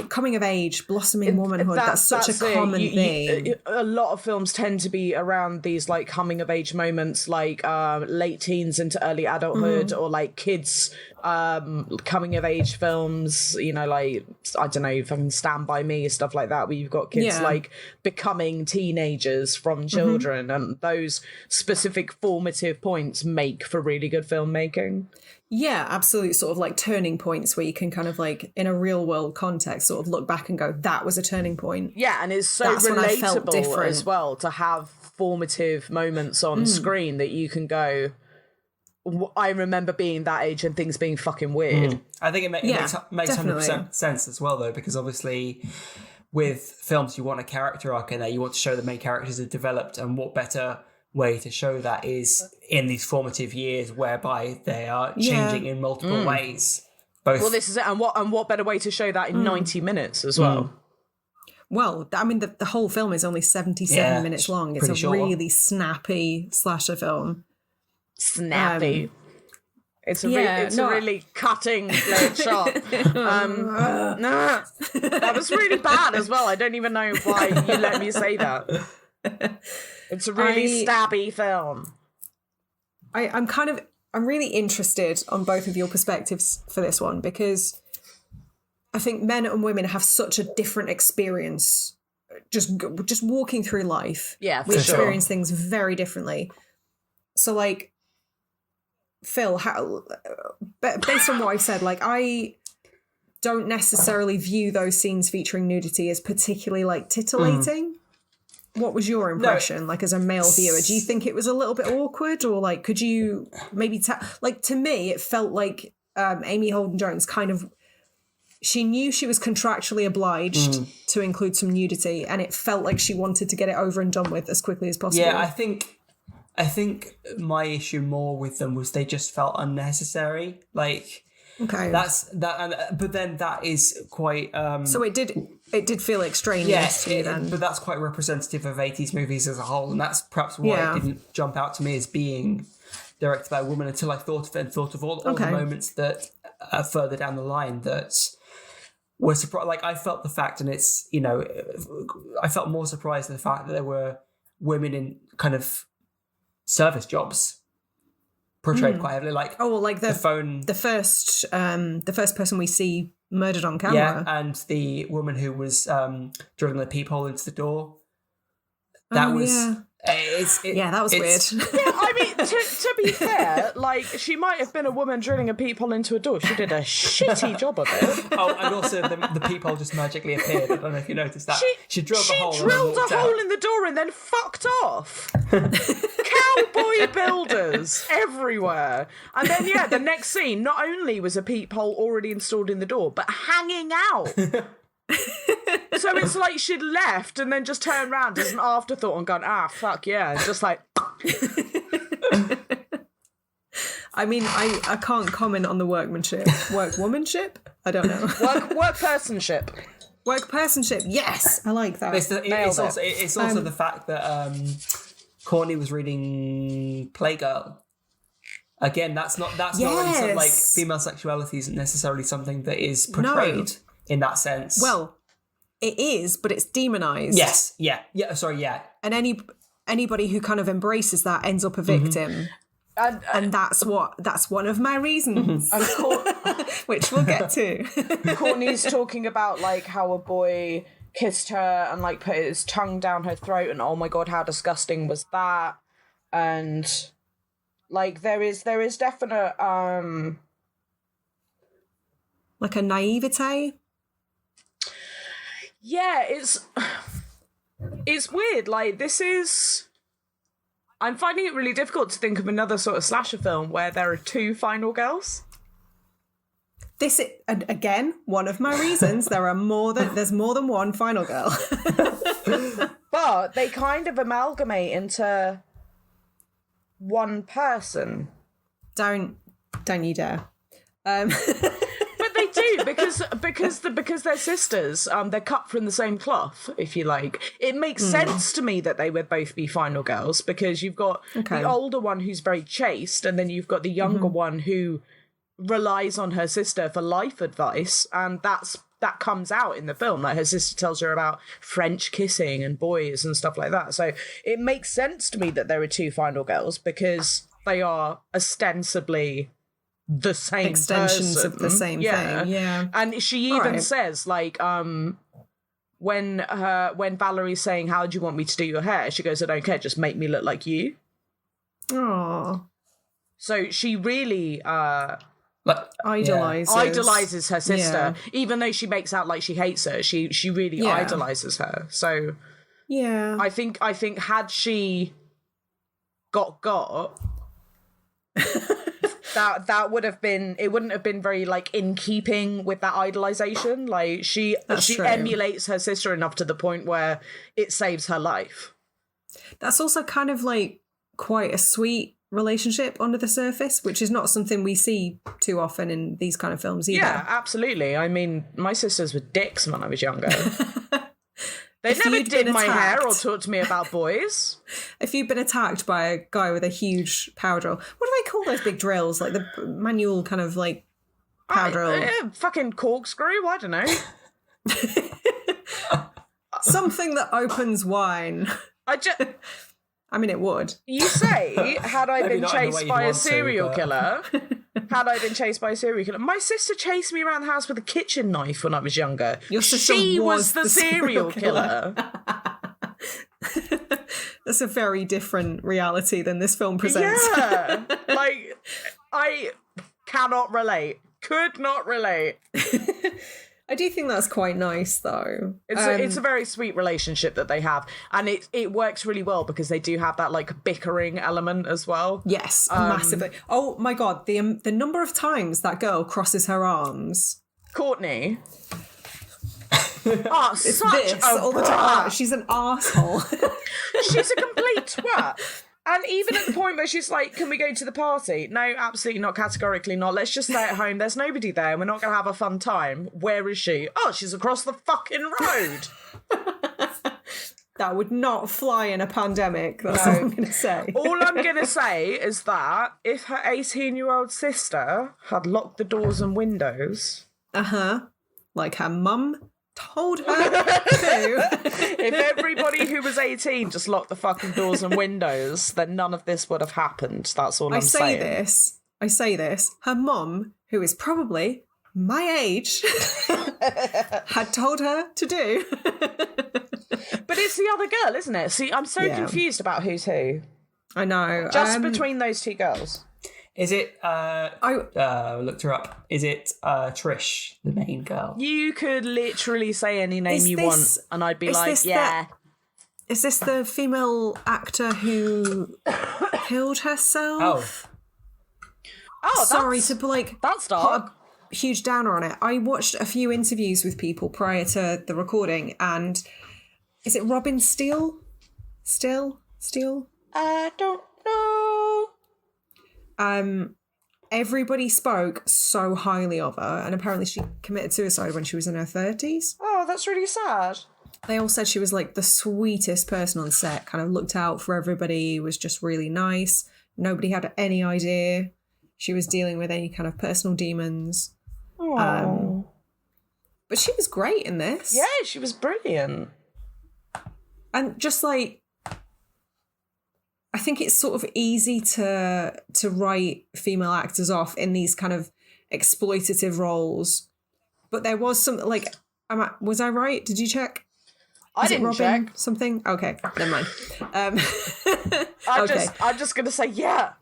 coming of age, blossoming womanhood. That's such a common thing. A lot of films tend to be around these like coming of age moments, like late teens into early adulthood, or like kids coming of age films, you know, like, I don't know, fucking Stand By Me, stuff like that, where you've got kids like becoming teenagers from children, and those specific formative points make for really good filmmaking. Yeah, absolutely. Sort of like turning points where you can kind of like, in a real world context, sort of look back and go, that was a turning point. Yeah, and it's so relatable as well to have formative moments on screen that you can go, I remember being that age and things being fucking weird. I think it makes 100% sense as well, though, because obviously with films, you want a character arc in there. You want to show the main characters are developed, and what better way to show that is in these formative years whereby they are changing in multiple ways. Well, this is it. And what better way to show that in 90 minutes as well? Well, I mean, the whole film is only 77 minutes long. It's a really snappy slasher film. Snappy. It's a really cutting blade shot. That was really bad as well. I don't even know why you let me say that. It's a really stabby film. I'm really interested on both of your perspectives for this one, because I think men and women have such a different experience just walking through life. Yeah, we experience things very differently. So, like, Phil, based on what I've said, like, I don't necessarily view those scenes featuring nudity as particularly, like, titillating. What was your impression, like, as a male viewer? Do you think it was a little bit awkward, or, like, could you maybe like, to me, it felt like Amy Holden-Jones kind of, she knew she was contractually obliged to include some nudity, and it felt like she wanted to get it over and done with as quickly as possible. Yeah, I think my issue more with them was they just felt unnecessary. Like, okay, but then that is quite. So it did feel extraneous to you then. But that's quite representative of 80s movies as a whole, and that's perhaps why it didn't jump out to me as being directed by a woman until I thought of it and thought of all the moments that further down the line that were surprised. Like, I felt the fact, and it's, you know, I felt more surprised at the fact that there were women in kind of service jobs portrayed quite heavily, like the phone, the first person we see murdered on camera, and the woman who was drilling the peephole into the door. That was that was weird. Yeah, I mean, to be fair, like, she might have been a woman drilling a peephole into a door. She did a shitty job of it. Oh, and also the peephole just magically appeared. I don't know if you noticed that. She drilled a hole in the door and then fucked off. Cowboy builders everywhere. And then, the next scene, not only was a peephole already installed in the door, but hanging out. So it's like she'd left and then just turned around as an afterthought and gone, fuck yeah, and just like. I mean, I can't comment on the workmanship. Workwomanship? I don't know. Workpersonship. Workpersonship. Yes, I like that. It's also the fact that Courtney was reading Playgirl. Again, that's not really something, like, female sexuality isn't necessarily something that is portrayed in that sense. Well, it is, but it's demonized. Yes. Yeah. Sorry. Yeah. And anybody who kind of embraces that ends up a victim. And that's one of my reasons, which we'll get to. Courtney's talking about, like, how a boy kissed her and, like, put his tongue down her throat, and oh my god, how disgusting was that? And, like, there is definite like a naivete. Yeah, it's weird. Like, I'm finding it really difficult to think of another sort of slasher film where there are two final girls. This is, again, one of my reasons. There's more than one final girl. But they kind of amalgamate into one person. Don't you dare. They do, because they're sisters. They're cut from the same cloth, if you like. It makes sense to me that they would both be final girls, because you've got the older one who's very chaste, and then you've got the younger one who relies on her sister for life advice, and that comes out in the film. Like, her sister tells her about French kissing and boys and stuff like that. So it makes sense to me that there are two final girls, because they are ostensibly the same extensions person. of the same thing. Yeah. And she even says, like, when Valerie's saying, how do you want me to do your hair? She goes, I don't care, just make me look like you. Aww. So she really idolizes her sister, even though she makes out like she hates her. She really idolizes her. So yeah, I think had she got that would have been, it wouldn't have been very like in keeping with that idolization. Like she emulates her sister enough to the point where it saves her life. That's also kind of like quite a sweet relationship under the surface, which is not something we see too often in these kind of films either. Yeah, absolutely. I mean, my sisters were dicks when I was younger. They never did my hair or talked to me about boys. If you'd been attacked by a guy with a huge power drill, what do they call those big drills? Like the manual kind of like power drill? Fucking corkscrew, I don't know. Something that opens wine. I mean, it would. You say, had I been chased by a serial killer? Had I been chased by a serial killer? My sister chased me around the house with a kitchen knife when I was younger. Your sister was the serial killer. That's a very different reality than this film presents. Yeah. Like, I cannot relate. Could not relate. I do think that's quite nice, though. It's a very sweet relationship that they have, and it works really well because they do have that like bickering element as well. Yes, massively. Oh my god, the number of times that girl crosses her arms. Courtney. Oh, it's such this a all the time. She's an arsehole. She's a complete twat. And even at the point where she's like, can we go to the party? No, absolutely not, categorically not. Let's just stay at home. There's nobody there and we're not going to have a fun time. Where is she? Oh, she's across the fucking road. That would not fly in a pandemic. That's all I'm going to say. All I'm going to say is that if her 18-year-old sister had locked the doors and windows... Like her mum told her to. If everybody who was 18 just locked the fucking doors and windows, then none of this would have happened. That's all I'm saying. I say this. Her mum, who is probably my age, had told her to do. But it's the other girl, isn't it? See, I'm so confused about who's who. I know. Just between those two girls. Is it, I looked her up. Is it Trish, the main girl? You could literally say any name you want and I'd be like, yeah. Is this the female actor who killed herself? Oh, sorry to like... That's dark. Put a huge downer on it. I watched a few interviews with people prior to the recording and is it Robin Steele? Steele? I don't know. Everybody spoke so highly of her, and apparently she committed suicide when she was in her 30s. Oh, that's really sad. They all said she was like the sweetest person on set, kind of looked out for everybody, was just really nice. Nobody had any idea she was dealing with any kind of personal demons. Oh. But she was great in this. Yeah, she was brilliant. And just like, I think it's sort of easy to write female actors off in these kind of exploitative roles. But there was some, like, was I right? Did you check? I didn't check. Something? Okay, never mind. I'm just going to say, yeah.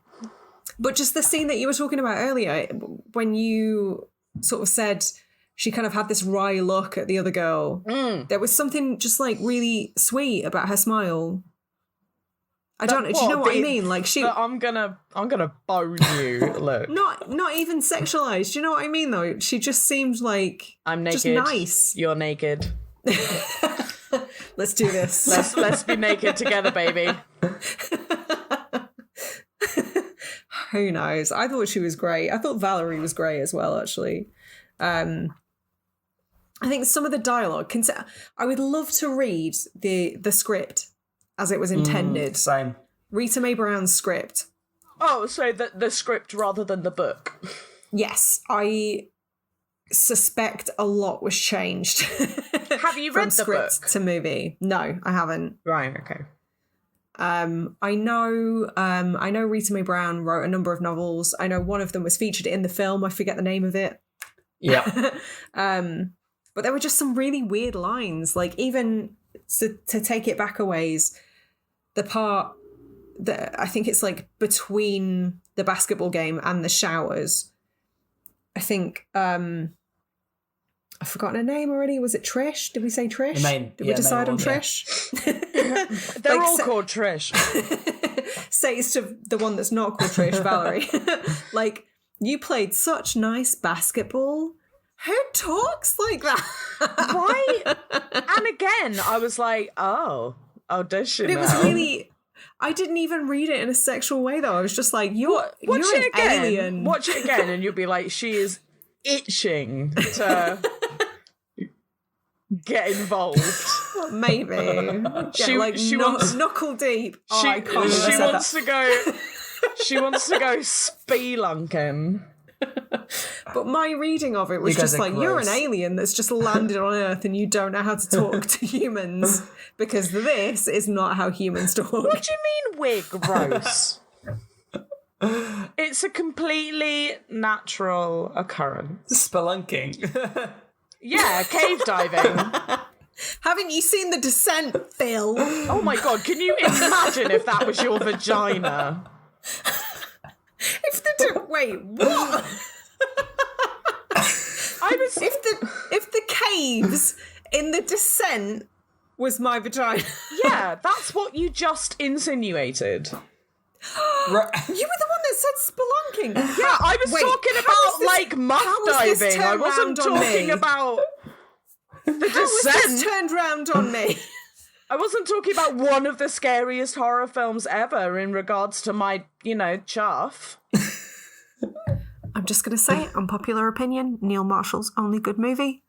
But just the scene that you were talking about earlier, when you sort of said she kind of had this wry look at the other girl, there was something just, like, really sweet about her smile. Do you know what I mean? Like I'm gonna bone you. Look, not even sexualized. Do you know what I mean? Though she just seemed like I'm naked. Just nice. You're naked. Let's do this. Let's be naked together, baby. Who knows? I thought she was great. I thought Valerie was great as well. Actually, I think some of the dialogue. I would love to read the script as it was intended. Same. Rita Mae Brown's script. Oh, so the script rather than the book. Yes, I suspect a lot was changed. Have you read the script book? To movie? No, I haven't. Right, okay. I know Rita Mae Brown wrote a number of novels. I know one of them was featured in the film. I forget the name of it. Yeah. But there were just some really weird lines. Like, even to take it back a ways, the part that I think it's like between the basketball game and the showers. I think I've forgotten her name already. Was it Trish? Did we say Trish? Did we decide on Trish? They're all called Trish. Says to the one that's not called Trish, Valerie. Like, you played such nice basketball. Who talks like that? Right? And again, I was like, oh, does she? But it was really... I didn't even read it in a sexual way, though. I was just like, you're an alien. Watch it again, and you'll be like, she is itching to get involved. Maybe. She wants knuckle deep. She wants to go spelunking. But my reading of it was just like, you're an alien that's just landed on Earth and you don't know how to talk to humans, because this is not how humans talk. What do you mean we're gross? It's a completely natural occurrence. Spelunking. Yeah, cave diving. Haven't you seen The Descent, Phil? Oh my God, can you imagine if that was your vagina? Wait, what? If the caves in The Descent was my vagina. Yeah, that's what you just insinuated. You were the one that said spelunking. Yeah, I was talking about like muff diving. I wasn't talking about The Descent. How was this turned round on me? I wasn't talking about one of the scariest horror films ever in regards to my, chaff. I'm just going to say, unpopular opinion, Neil Marshall's only good movie.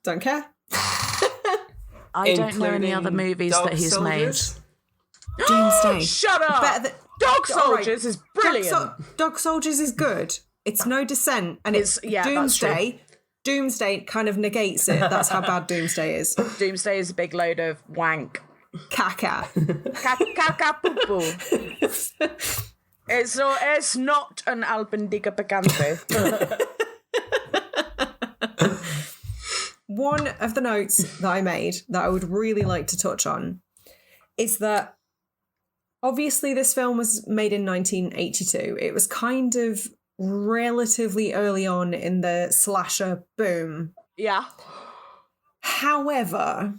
Don't care. I don't know any other movies that he's made. Doomsday. Shut up! Dog Soldiers is brilliant. Dog Soldiers is good. It's no Descent. And it's Doomsday. Doomsday kind of negates it. That's how bad Doomsday is. Doomsday is a big load of wank. Caca. Caca poo poo. It's not an Alpendiga Picante. One of the notes that I made that I would really like to touch on is that obviously this film was made in 1982. It was kind of relatively early on in the slasher boom. Yeah. However,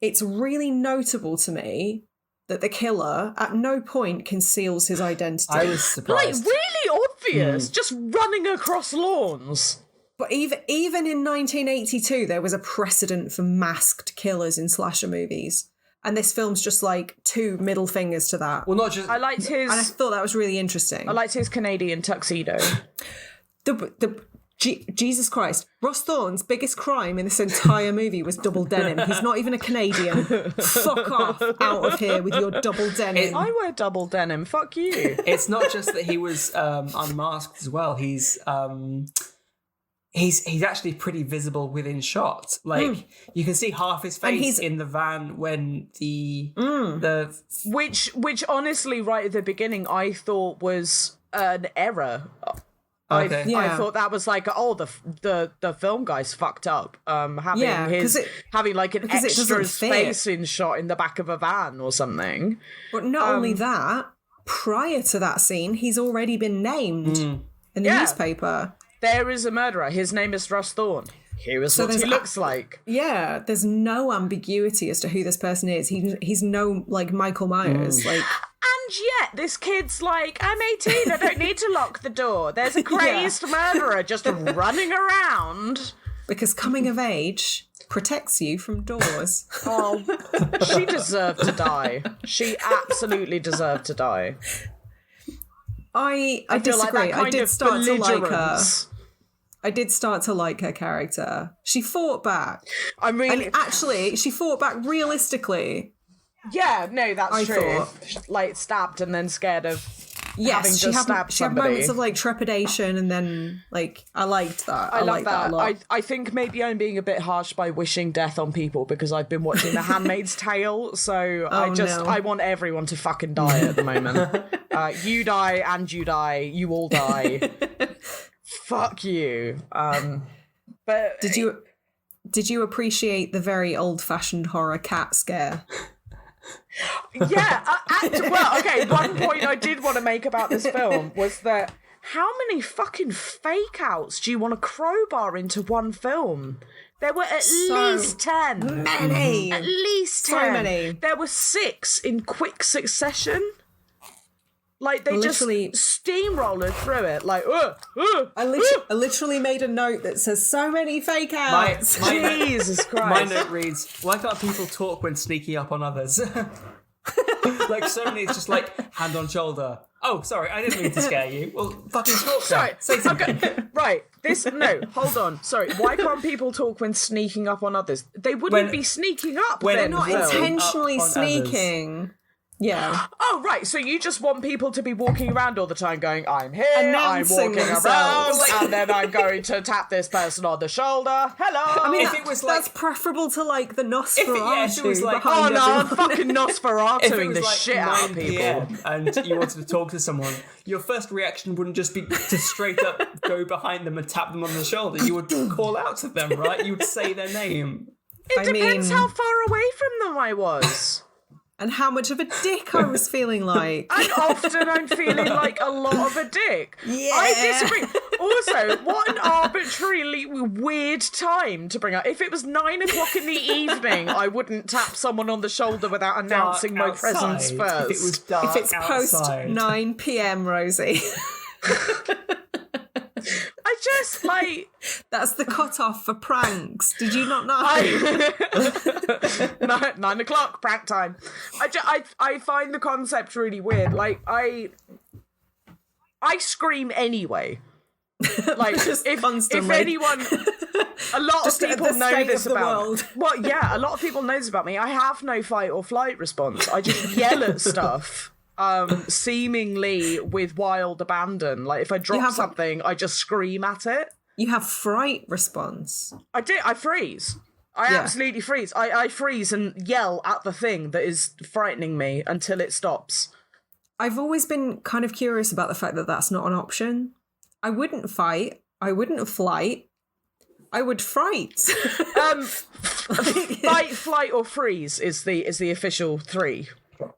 it's really notable to me that the killer at no point conceals his identity. I was surprised. Like, really obvious, just running across lawns. But even in 1982, there was a precedent for masked killers in slasher movies. And this film's just like two middle fingers to that. Well, not just... I liked his... And I thought that was really interesting. I liked his Canadian tuxedo. Jesus Christ. Ross Thorne's biggest crime in this entire movie was double denim. He's not even a Canadian. Fuck off out of here with your double denim. I wear double denim. Fuck you. It's not just that he was unmasked as well. He's actually pretty visible within shot. Like, you can see half his face in the van when the which honestly, right at the beginning, I thought was an error. Okay. I thought that was like, the film guy's fucked up. Having like an extra space in shot in the back of a van or something. But not only that, prior to that scene, he's already been named in the newspaper. There is a murderer. His name is Russ Thorne. Here is what he looks like. Yeah, there's no ambiguity as to who this person is. He's no, like, Michael Myers. Like, and yet, this kid's like, I'm 18, I don't need to lock the door. There's a crazed murderer just running around. Because coming of age protects you from doors. Oh, she deserved to die. She absolutely deserved to die. I disagree. Like I did start to like her. I did start to like her character. She fought back. She fought back realistically. Yeah, no, that's true. Thought. Like, stabbed and then scared of having just stabbed she had somebody. moments of like trepidation, and then like I liked that. I love that a lot. I think maybe I'm being a bit harsh by wishing death on people because I've been watching The Handmaid's Tale, so I want everyone to fucking die at the moment. You die and you die, you all die. Fuck you. But did you appreciate the very old-fashioned horror cat scare? Yeah, one point I did want to make about this film was that how many fucking fake outs do you want to crowbar into one film? There were at least 10. Many. At least 10. So many. There were 6 in quick succession. Like, they literally, just steamrolled through it. Like, I literally made a note that says so many fake outs. Jesus Christ. My note reads, why can't people talk when sneaking up on others? Like, so many, it's just like, hand on shoulder. Oh, sorry, I didn't mean to scare you. Well, fucking talk. Sorry. Say something. Okay. Right. Hold on. Sorry. Why can't people talk when sneaking up on others? They wouldn't be sneaking up when then. they're not intentionally sneaking. Others. Yeah. Oh, right. So you just want people to be walking around all the time going, I'm here, announcing I'm walking themselves. around, and then I'm going to tap this person on the shoulder. Hello. I mean, if it was like, that's preferable to like the Nosferatu. If it was like, oh no, I'm everyone. fucking Nosferatuing the like shit out of people. 9 PM and you wanted to talk to someone, your first reaction wouldn't just be to straight up go behind them and tap them on the shoulder. You would call out to them, right? You would say their name. It depends how far away from them I was. And how much of a dick I was feeling like. And often I'm feeling like a lot of a dick. Yeah. I disagree. Also, what an arbitrarily weird time to bring up. If it was 9 o'clock in the evening, I wouldn't tap someone on the shoulder without announcing my presence first. If it was dark If it's post 9 p.m, Rosie. I just, like... That's the cutoff for pranks. Did you not know? 9 o'clock, prank time. I find the concept really weird. Like, I scream anyway. Like, if anyone... A lot of people know this about me. Well, yeah, a lot of people know this about me. I have no fight or flight response. I just yell at stuff. Seemingly with wild abandon. Like, if I drop something, I just scream at it. You have fright response. I freeze. I absolutely freeze. I freeze and yell at the thing that is frightening me until it stops. I've always been kind of curious about the fact that that's not an option. I wouldn't fight. I wouldn't flight. I would fright. Fight, flight, or freeze is the official 3.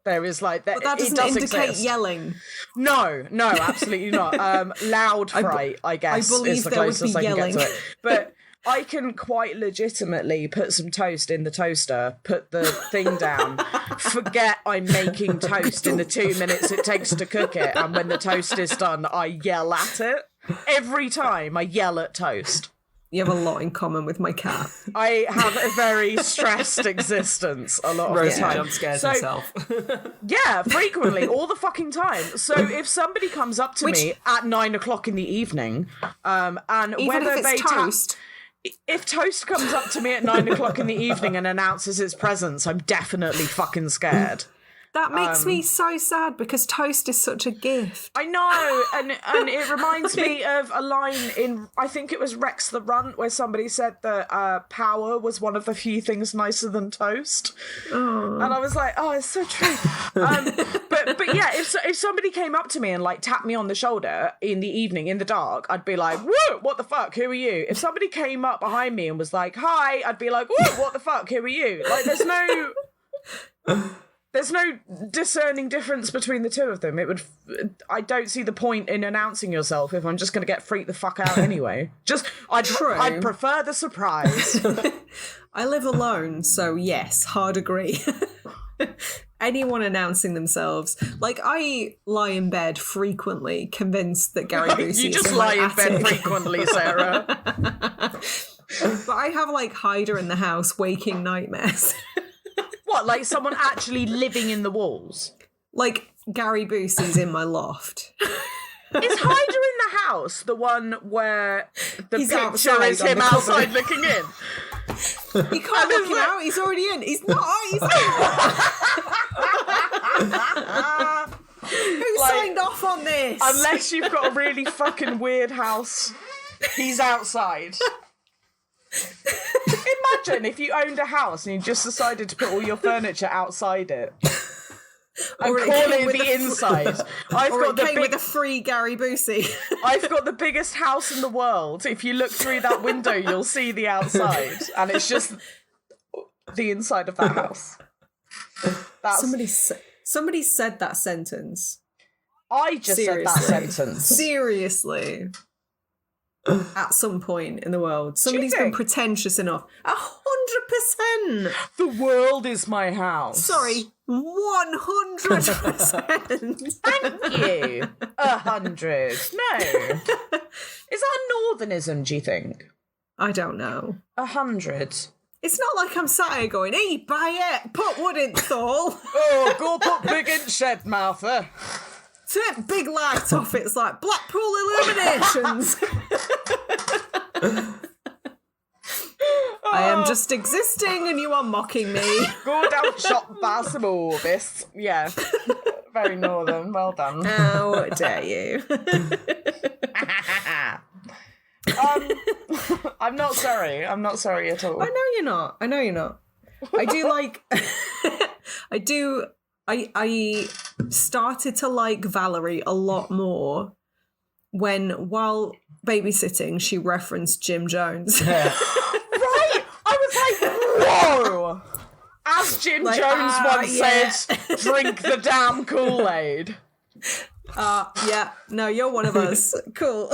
There is like that. But that doesn't indicate yelling. No, absolutely not. Loud fright, I guess, I believe is the there would closest be I can yelling. get to it. But I can quite legitimately put some toast in the toaster, put the thing down, forget I'm making toast in the 2 minutes it takes to cook it, and when the toast is done, I yell at it. Every time I yell at toast. You have a lot in common with my cat. I have a very stressed existence a lot of Rosie the time. jump scares herself. Yeah, frequently, all the fucking time. So if somebody comes up to me at 9 o'clock in the evening, and even whether if it's they toast. If toast comes up to me at 9 o'clock in the evening and announces its presence, I'm definitely fucking scared. That makes me so sad because toast is such a gift. I know, and it reminds me of a line in, I think it was Rex the Runt, where somebody said that power was one of the few things nicer than toast. Oh. And I was like, oh, it's so true. But yeah, if somebody came up to me and like tapped me on the shoulder in the evening, in the dark, I'd be like, whoa, what the fuck, who are you? If somebody came up behind me and was like, hi, I'd be like, whoa, what the fuck, who are you? Like, there's no discerning difference between the two of them. I don't see the point in announcing yourself if I'm just going to get freaked the fuck out anyway. I'd prefer the surprise. I live alone, so yes, hard agree. Anyone announcing themselves, like I lie in bed frequently, convinced that Gary Busey You is just in lie my in bed attic. frequently, Sarah. But I have like hider in the house, waking nightmares. What, like someone actually living in the walls? Like Gary Busey's in my loft. Is Hyder in the house the one where the He's picture outside is on him the cover. outside looking in? You can't look him out, he's already in. He's not, he's in. Who signed off on this? Unless you've got a really fucking weird house, he's outside. Imagine if you owned a house and you just decided to put all your furniture outside it. And call it the inside. With a free Gary Busey. I've got the biggest house in the world. If you look through that window, you'll see the outside, and it's just the inside of that house. Somebody said that sentence. I just said that sentence. Seriously. At some point in the world. Somebody's been pretentious enough. 100%. The world is my house. Sorry, 100%. Thank you. 100. No. Is that a northernism, do you think? I don't know. 100. It's not like I'm sat here going, hey, buy it, put wood in Thor. Oh, go put big in shed, Martha. Take big light off, it's like Blackpool Illuminations. I am just existing and you are mocking me. Go down shop, buy some more this. Yeah. Very northern. Well done. How dare you? I'm not sorry. I'm not sorry at all. I know you're not. I do like... I started to like Valerie a lot more while babysitting, she referenced Jim Jones. Right? I was like, whoa! As Jim Jones once said, drink the damn Kool-Aid. Yeah, no, you're one of us. Cool.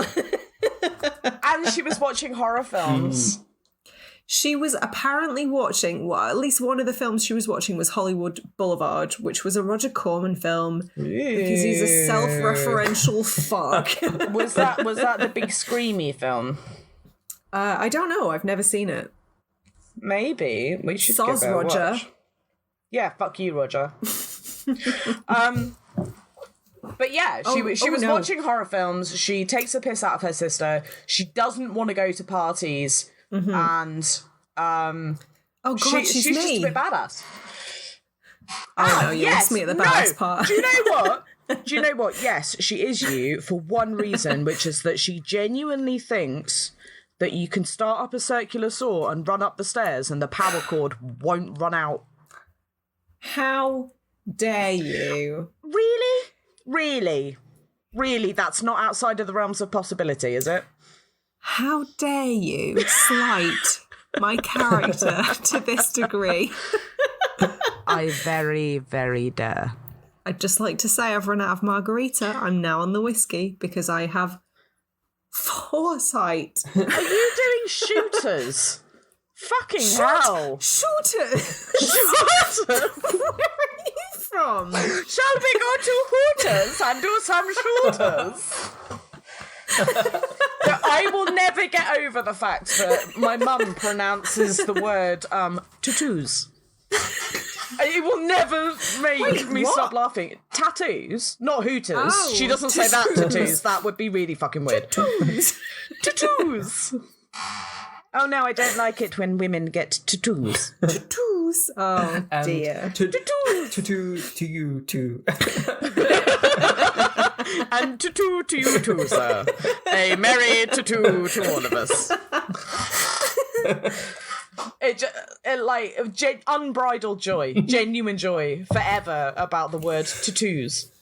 And she was watching horror films. She was apparently watching, well, at least one of the films she was watching was Hollywood Boulevard, which was a Roger Corman film because he's a self-referential fuck. Was that the big screamy film? I don't know. I've never seen it. Maybe we should Soz give it a Roger. watch. Yeah, fuck you, Roger. But yeah, she was watching horror films. She takes a piss out of her sister. She doesn't want to go to parties. And she's me. just a bit badass. I know, you asked me at the badass part. Do you know what? Yes, she is you for one reason, which is that she genuinely thinks that you can start up a circular saw and run up the stairs and the power cord won't run out. How dare you? Really, that's not outside of the realms of possibility, is it? How dare you slight my character to this degree? I very, very dare. I'd just like to say I've run out of margarita. I'm now on the whiskey because I have foresight. Are you doing shooters? Fucking hell. Shooters? Shooters? Where are you from? Shall we go to Hooters and do some shooters? I will never get over the fact that my mum pronounces the word tattoos. It will never make me stop laughing. Tattoos, not Hooters. Oh, she doesn't say that tattoos. That would be really fucking weird. Tattoos. Oh no, I don't like it when women get tattoos. Tattoos. Oh dear. Tattoos to you too. And tattoo to you too, sir. A merry tattoo to all of us. Unbridled joy, genuine joy, forever about the word tattoos.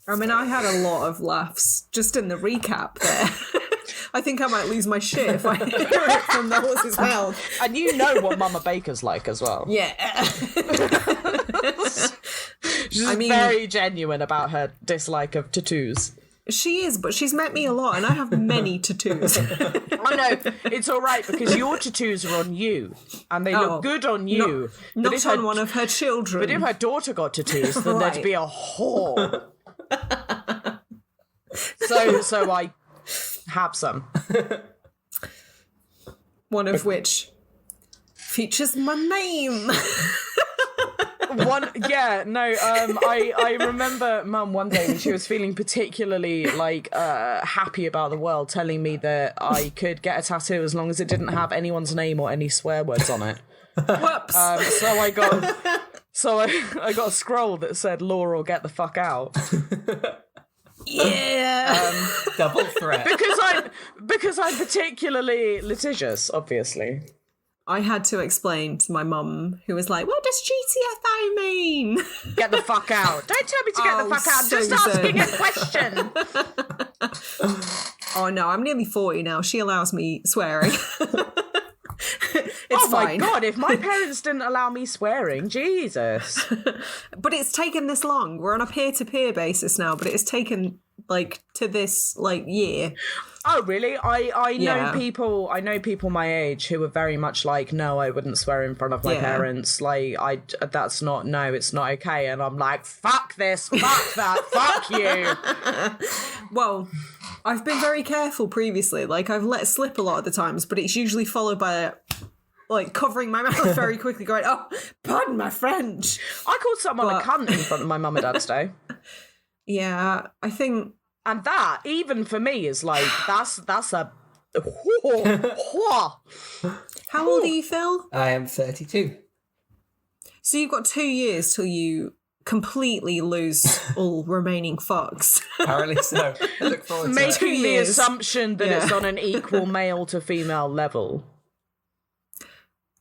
I mean, I had a lot of laughs just in the recap there. I think I might lose my shit if I hear it from the horse's mouth. And you know what Mama Baker's like as well. Yeah. She's very genuine about her dislike of tattoos. She is, but she's met me a lot, and I have many tattoos. I know, it's all right, because your tattoos are on you, and they look good on you. Not on one of her children. But if her daughter got tattoos, then there'd be a whore. So I have some. One of which features my name. I remember Mum one day when she was feeling particularly happy about the world, telling me that I could get a tattoo as long as it didn't have anyone's name or any swear words on it. Whoops. So I got a scroll that said "Law or get the fuck out." Yeah. Double threat. Because I'm particularly litigious, obviously. I had to explain to my mum, who was like, what does GTFO mean? Get the fuck out. Don't tell me to get the fuck out. I'm just asking a question. Oh, no, I'm nearly 40 now. She allows me swearing. It's fine. My God, if my parents didn't allow me swearing, Jesus. But it's taken this long. We're on a peer-to-peer basis now, but it's taken, to this, year. Oh, really? I know people my age who are very much like, no, I wouldn't swear in front of my parents. It's not okay. And I'm like, fuck this, fuck that, fuck you. Well, I've been very careful previously. I've let slip a lot of the times, but it's usually followed by covering my mouth very quickly, going, oh, pardon my French. I called someone a cunt in front of my mum and dad today. Yeah, I think... And that, even for me, is that's a... How old are you, Phil? I am 32. So you've got 2 years till you completely lose all remaining fucks. Apparently so. I look forward to Making the assumption that it's on an equal male to female level.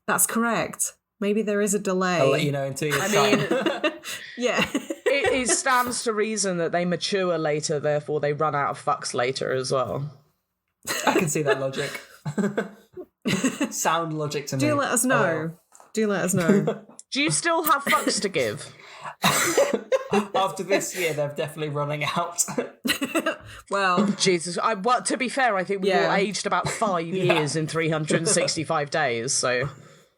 That's correct. Maybe there is a delay. I'll let you know in 2 years' time. Yeah. It stands to reason that they mature later, therefore they run out of fucks later as well. I can see that logic. Sound logic to me. Do let us know. Do let us know. Do you still have fucks to give? After this year, they're definitely running out. Well, Jesus. To be fair, I think we've all aged about 5 years in 365 days, so...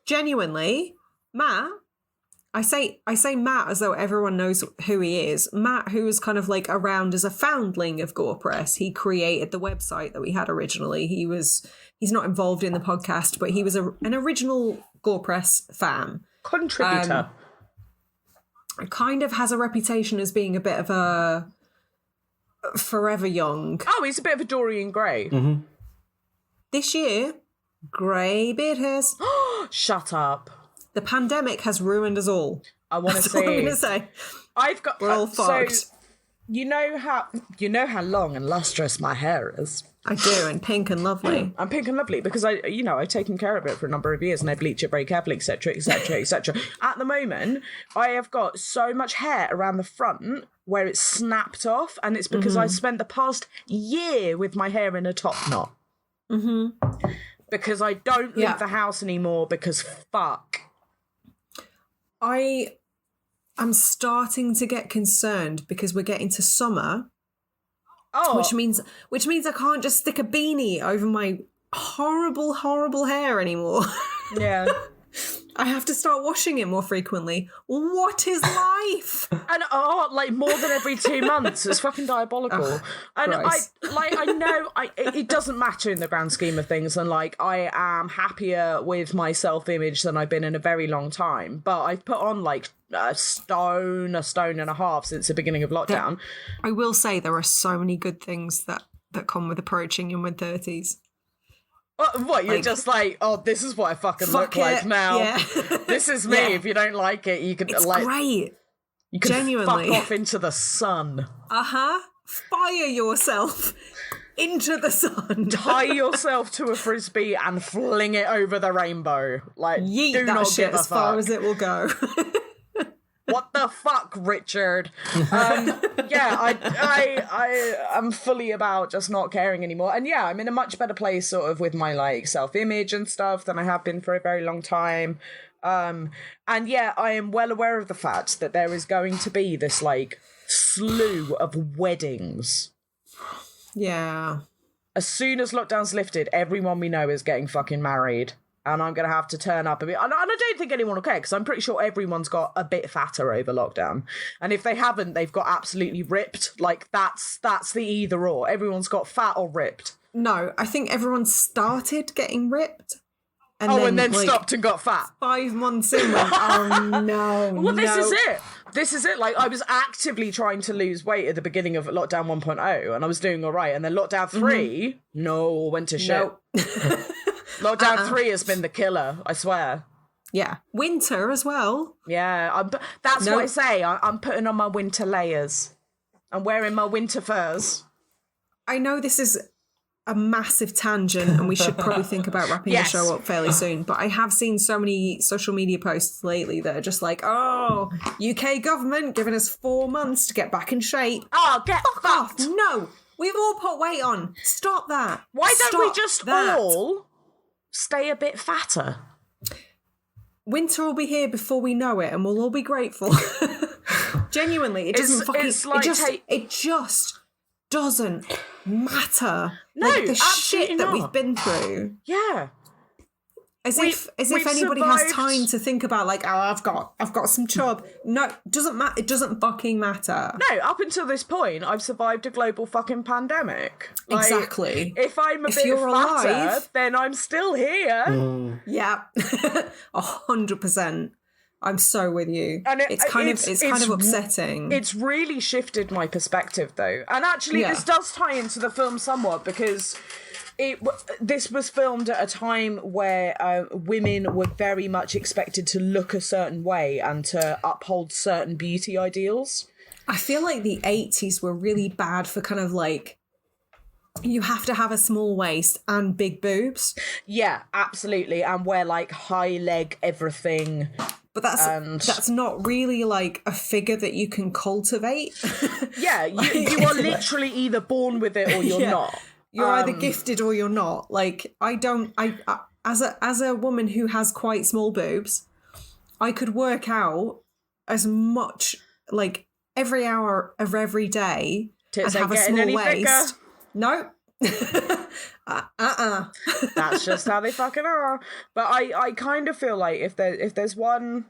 Genuinely, Matt, I say Matt as though everyone knows who he is. Matt, who was kind of around as a foundling of Gorepress, he created the website that we had originally. He's not involved in the podcast, but he was an original Gorepress fan. Contributor. Kind of has a reputation as being a bit of a forever young. Oh, he's a bit of a Dorian Gray. Mm-hmm. This year, grey beard hairs. Shut up. The pandemic has ruined us all. I want to That's all I'm going to say. We're all fucked. So, you know how long and lustrous my hair is. I do, and pink and lovely. I'm pink and lovely because I've taken care of it for a number of years and I bleach it very carefully, etc., etc., etc. At the moment, I have got so much hair around the front where it's snapped off, and it's because I spent the past year with my hair in a top knot. Mm-hmm. Because I don't leave the house anymore because fuck. I'm starting to get concerned because we're getting to summer. Oh. Which means I can't just stick a beanie over my horrible, horrible hair anymore. Yeah. I have to start washing it more frequently. What is life? And more than every 2 months. It's fucking diabolical. And Christ. I know it doesn't matter in the grand scheme of things, and I am happier with my self-image than I've been in a very long time. But I've put on a stone and a half since the beginning of lockdown. I will say there are so many good things that come with approaching your mid-30s. What, you're just this is what I fucking look like now. Yeah. This is me. If you don't like it, you can it's great. You can genuinely fuck off into the sun. Fire yourself into the sun. Tie yourself to a frisbee and fling it over the rainbow. Yeet do that not shit give a as far fuck. as it will go. What the fuck, Richard? I'm fully about just not caring anymore. And I'm in a much better place sort of with my self-image and stuff than I have been for a very long time. I am well aware of the fact that there is going to be this slew of weddings. Yeah. As soon as lockdown's lifted, everyone we know is getting fucking married. And I'm going to have to turn up a bit. And I don't think anyone will care, because I'm pretty sure everyone's got a bit fatter over lockdown. And if they haven't, they've got absolutely ripped. That's the either or. Everyone's got fat or ripped. No, I think everyone started getting ripped. And then stopped and got fat. 5 months in, went, oh no. Well, this is it. This is it. I was actively trying to lose weight at the beginning of lockdown 1.0, and I was doing all right. And then lockdown 3, went to shit. Nope. Lockdown 3 has been the killer, I swear. Yeah. Winter as well. Yeah, that's what I say. I'm putting on my winter layers. I'm wearing my winter furs. I know this is a massive tangent and we should probably think about wrapping the show up fairly soon, but I have seen so many social media posts lately that are just like, oh, UK government giving us 4 months to get back in shape. Oh, get fuck off. No, we've all put weight on. Stop that. Why don't we just all stay a bit fatter? Winter will be here before we know it and we'll all be grateful. Genuinely, it doesn't it just doesn't matter. No, like the absolutely shit that we've been through. Yeah. As if anybody has time to think about like, oh, I've got some chub. No, it doesn't matter. It doesn't fucking matter. No, up until this point, I've survived a global fucking pandemic. Like, exactly. If I'm a bit fatter, alive, then I'm still here. Yeah, 100%. I'm so with you. And it's kind of upsetting. It's really shifted my perspective, though. And actually, this does tie into the film somewhat because this was filmed at a time where women were very much expected to look a certain way and to uphold certain beauty ideals. I feel like the 80s were really bad for kind of like, you have to have a small waist and big boobs. Yeah, absolutely. And wear like high leg everything. But that's not really like a figure that you can cultivate. Yeah, you are literally either born with it or you're not. You're either gifted or you're not. Like I as a woman who has quite small boobs, I could work out as much like every hour of every day and have a small waist. Nope. That's just how they fucking are. But I kind of feel like if there's one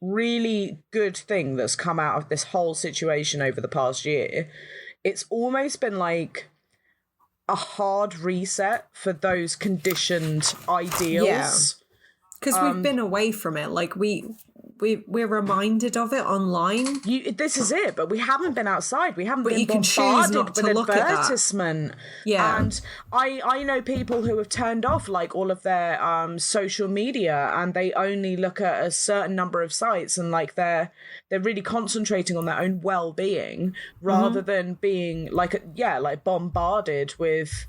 really good thing that's come out of this whole situation over the past year, it's almost been like a hard reset for those conditioned ideals. Yeah. Because we've been away from it. Like we're reminded of it online. This is it, but we haven't been outside. We haven't been bombarded with advertisement. Yeah. And I know people who have turned off like all of their social media and they only look at a certain number of sites and like they're really concentrating on their own well-being rather than being like bombarded with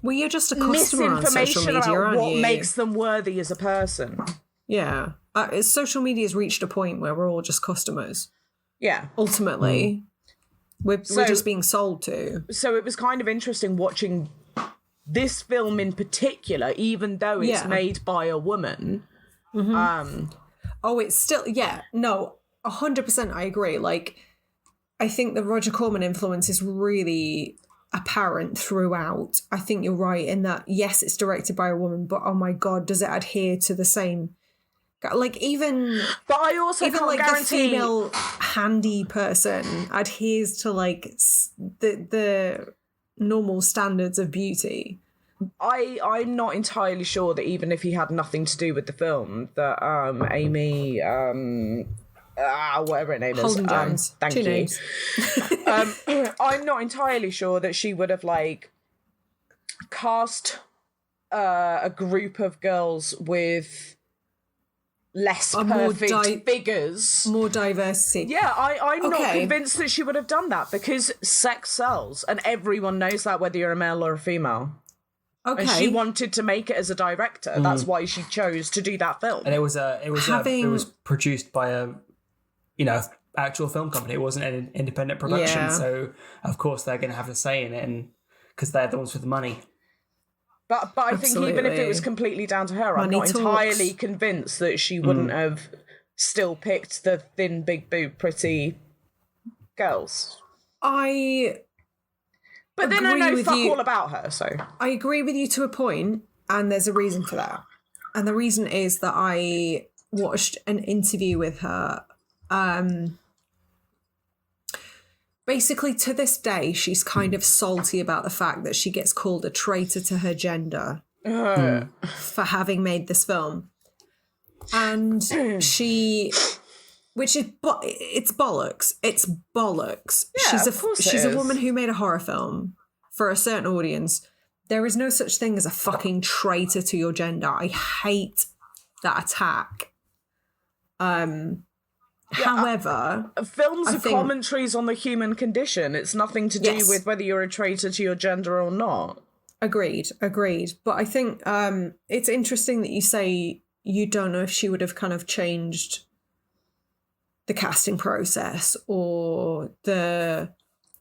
well, you're just a customer on social media, about what you? Makes them worthy as a person. Yeah. Social media's reached a point where we're all just customers. Yeah. Ultimately. We're just being sold to. So it was kind of interesting watching this film in particular, even though it's made by a woman. Mm-hmm. It's still... Yeah. No, 100% I agree. Like, I think the Roger Corman influence is really apparent throughout. I think you're right in that, yes, it's directed by a woman, but oh my God, does it adhere to the same... Like even... But I also even can't like guarantee... the female handy person adheres to like the normal standards of beauty. I'm not entirely sure that even if he had nothing to do with the film, that Amy... whatever her name is. Holden Jones. Thank Two you. names. I'm not entirely sure that she would have like cast a group of girls with less perfect figures. More diversity. Yeah, I'm not convinced that she would have done that because sex sells and everyone knows that whether you're a male or a female. Okay. And she wanted to make it as a director. That's why she chose to do that film. And it was produced by a actual film company. It wasn't an independent production, so of course they're going to have a say in it, and because they're the ones with the money. But I think even if it was completely down to her, I'm not entirely convinced that she wouldn't have still picked the thin, big boob, pretty girls. But then I know fuck all about her, so... I agree with you to a point, and there's a reason for that. And the reason is that I watched an interview with her. Basically, to this day, she's kind of salty about the fact that she gets called a traitor to her gender for having made this film. And it's bollocks. It's bollocks. Yeah, she's a woman who made a horror film for a certain audience. There is no such thing as a fucking traitor to your gender. I hate that attack. However, films are commentaries on the human condition. It's nothing to do with whether you're a traitor to your gender or not. Agreed. But I think it's interesting that you say you don't know if she would have kind of changed the casting process or the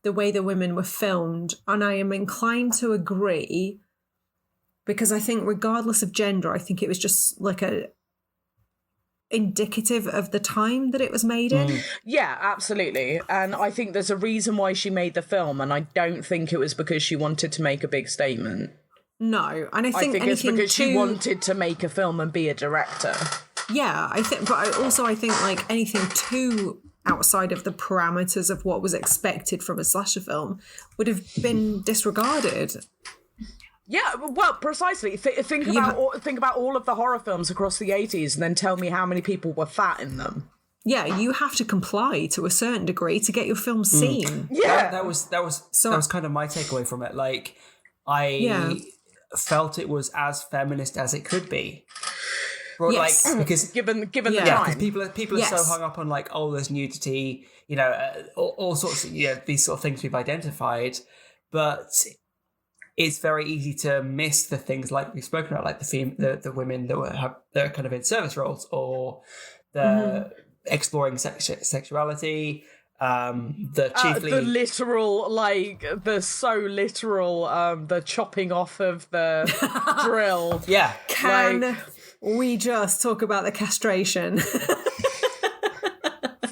way the women were filmed. And I am inclined to agree, because I think regardless of gender, I think it was just like indicative of the time that it was made in. Yeah, absolutely. And I think there's a reason why she made the film, and I don't think it was because she wanted to make a big statement. No, and I think it's because she wanted to make a film and be a director. Yeah, I think like anything too outside of the parameters of what was expected from a slasher film would have been disregarded. Yeah, well, precisely. Think about all of the horror films across the 80s and then tell me how many people were fat in them. Yeah, you have to comply to a certain degree to get your film seen. Yeah, that was kind of my takeaway from it. Like, I felt it was as feminist as it could be. Yes. Like, because given the time, because people are so hung up on like, oh, there's nudity, all sorts of these sort of things we've identified, but it's very easy to miss the things like we've spoken about, like the women that are kind of in service roles, or the exploring sexuality, the chopping off of the drill. Yeah. Can we just talk about the castration?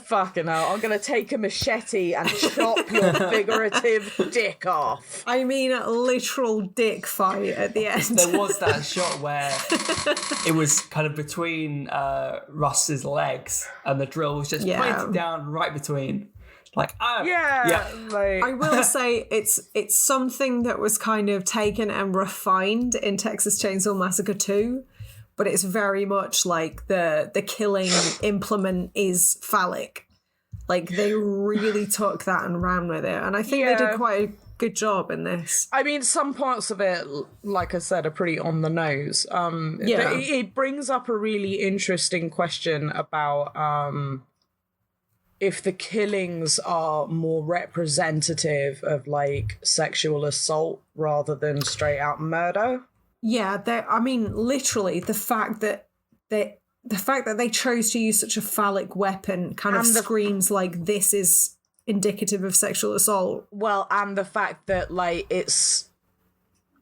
Fucking hell, I'm going to take a machete and chop your figurative dick off. I mean, a literal dick fight at the end. There was that shot where it was kind of between Russ's legs and the drill was just pointed down right between. Like, like... I will say it's something that was kind of taken and refined in Texas Chainsaw Massacre 2. But it's very much like the killing implement is phallic. Like, they really took that and ran with it. And I think they did quite a good job in this. I mean, some parts of it, like I said, are pretty on the nose. It brings up a really interesting question about if the killings are more representative of, like, sexual assault rather than straight out murder. Yeah, I mean, literally, the fact that they chose to use such a phallic weapon kind of screams like this is indicative of sexual assault. Well, and the fact that, like, it's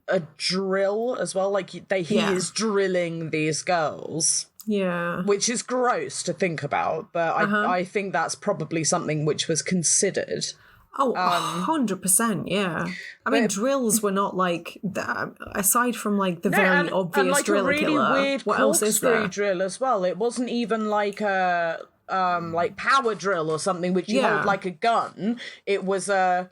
a drill as well, like he is drilling these girls. Yeah. Which is gross to think about, but I think that's probably something which was considered. Oh, 100%, yeah. I mean, drills were not like that, aside from like the very obvious and like driller a really killer. Weird what else is there? Drill as well. It wasn't even like a like power drill or something which you hold like a gun. It was a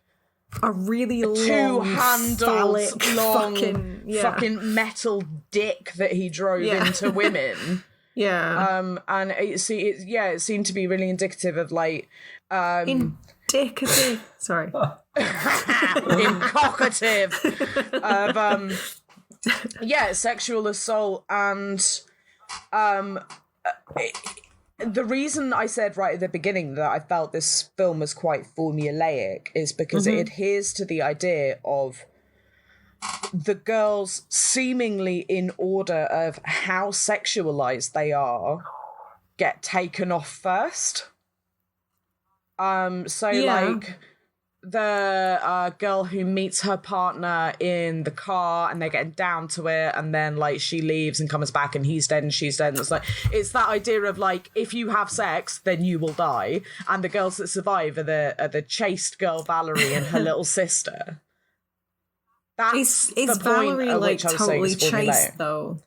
really long, two-handled, fucking metal dick that he drove into women. Yeah. And it seemed to be really indicative of like indicative. Sorry. Incockative of sexual assault. And the reason I said right at the beginning that I felt this film was quite formulaic is because it adheres to the idea of the girls seemingly in order of how sexualized they are get taken off first. Like the girl who meets her partner in the car and they're getting down to it, and then like she leaves and comes back and he's dead and she's dead, and it's that idea of like, if you have sex then you will die, and the girls that survive are the chaste girl Valerie and her little sister. That's is Valerie like totally chaste though?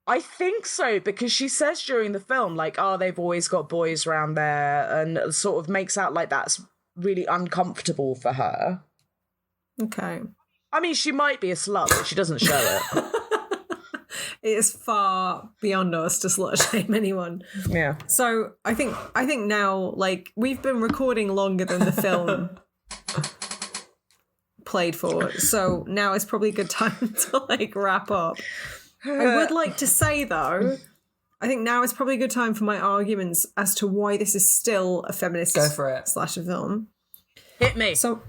I think so, because she says during the film, like, oh, they've always got boys around there, and sort of makes out like that's really uncomfortable for her. Okay. I mean, she might be a slut, but she doesn't show it. It is far beyond us to slut shame anyone. Yeah. So I think now, like, we've been recording longer than the film played for, so now is probably a good time to like wrap up. I would like to say, though, I think now is probably a good time for my arguments as to why this is still a feminist Go for it. slasher film. Hit me. So,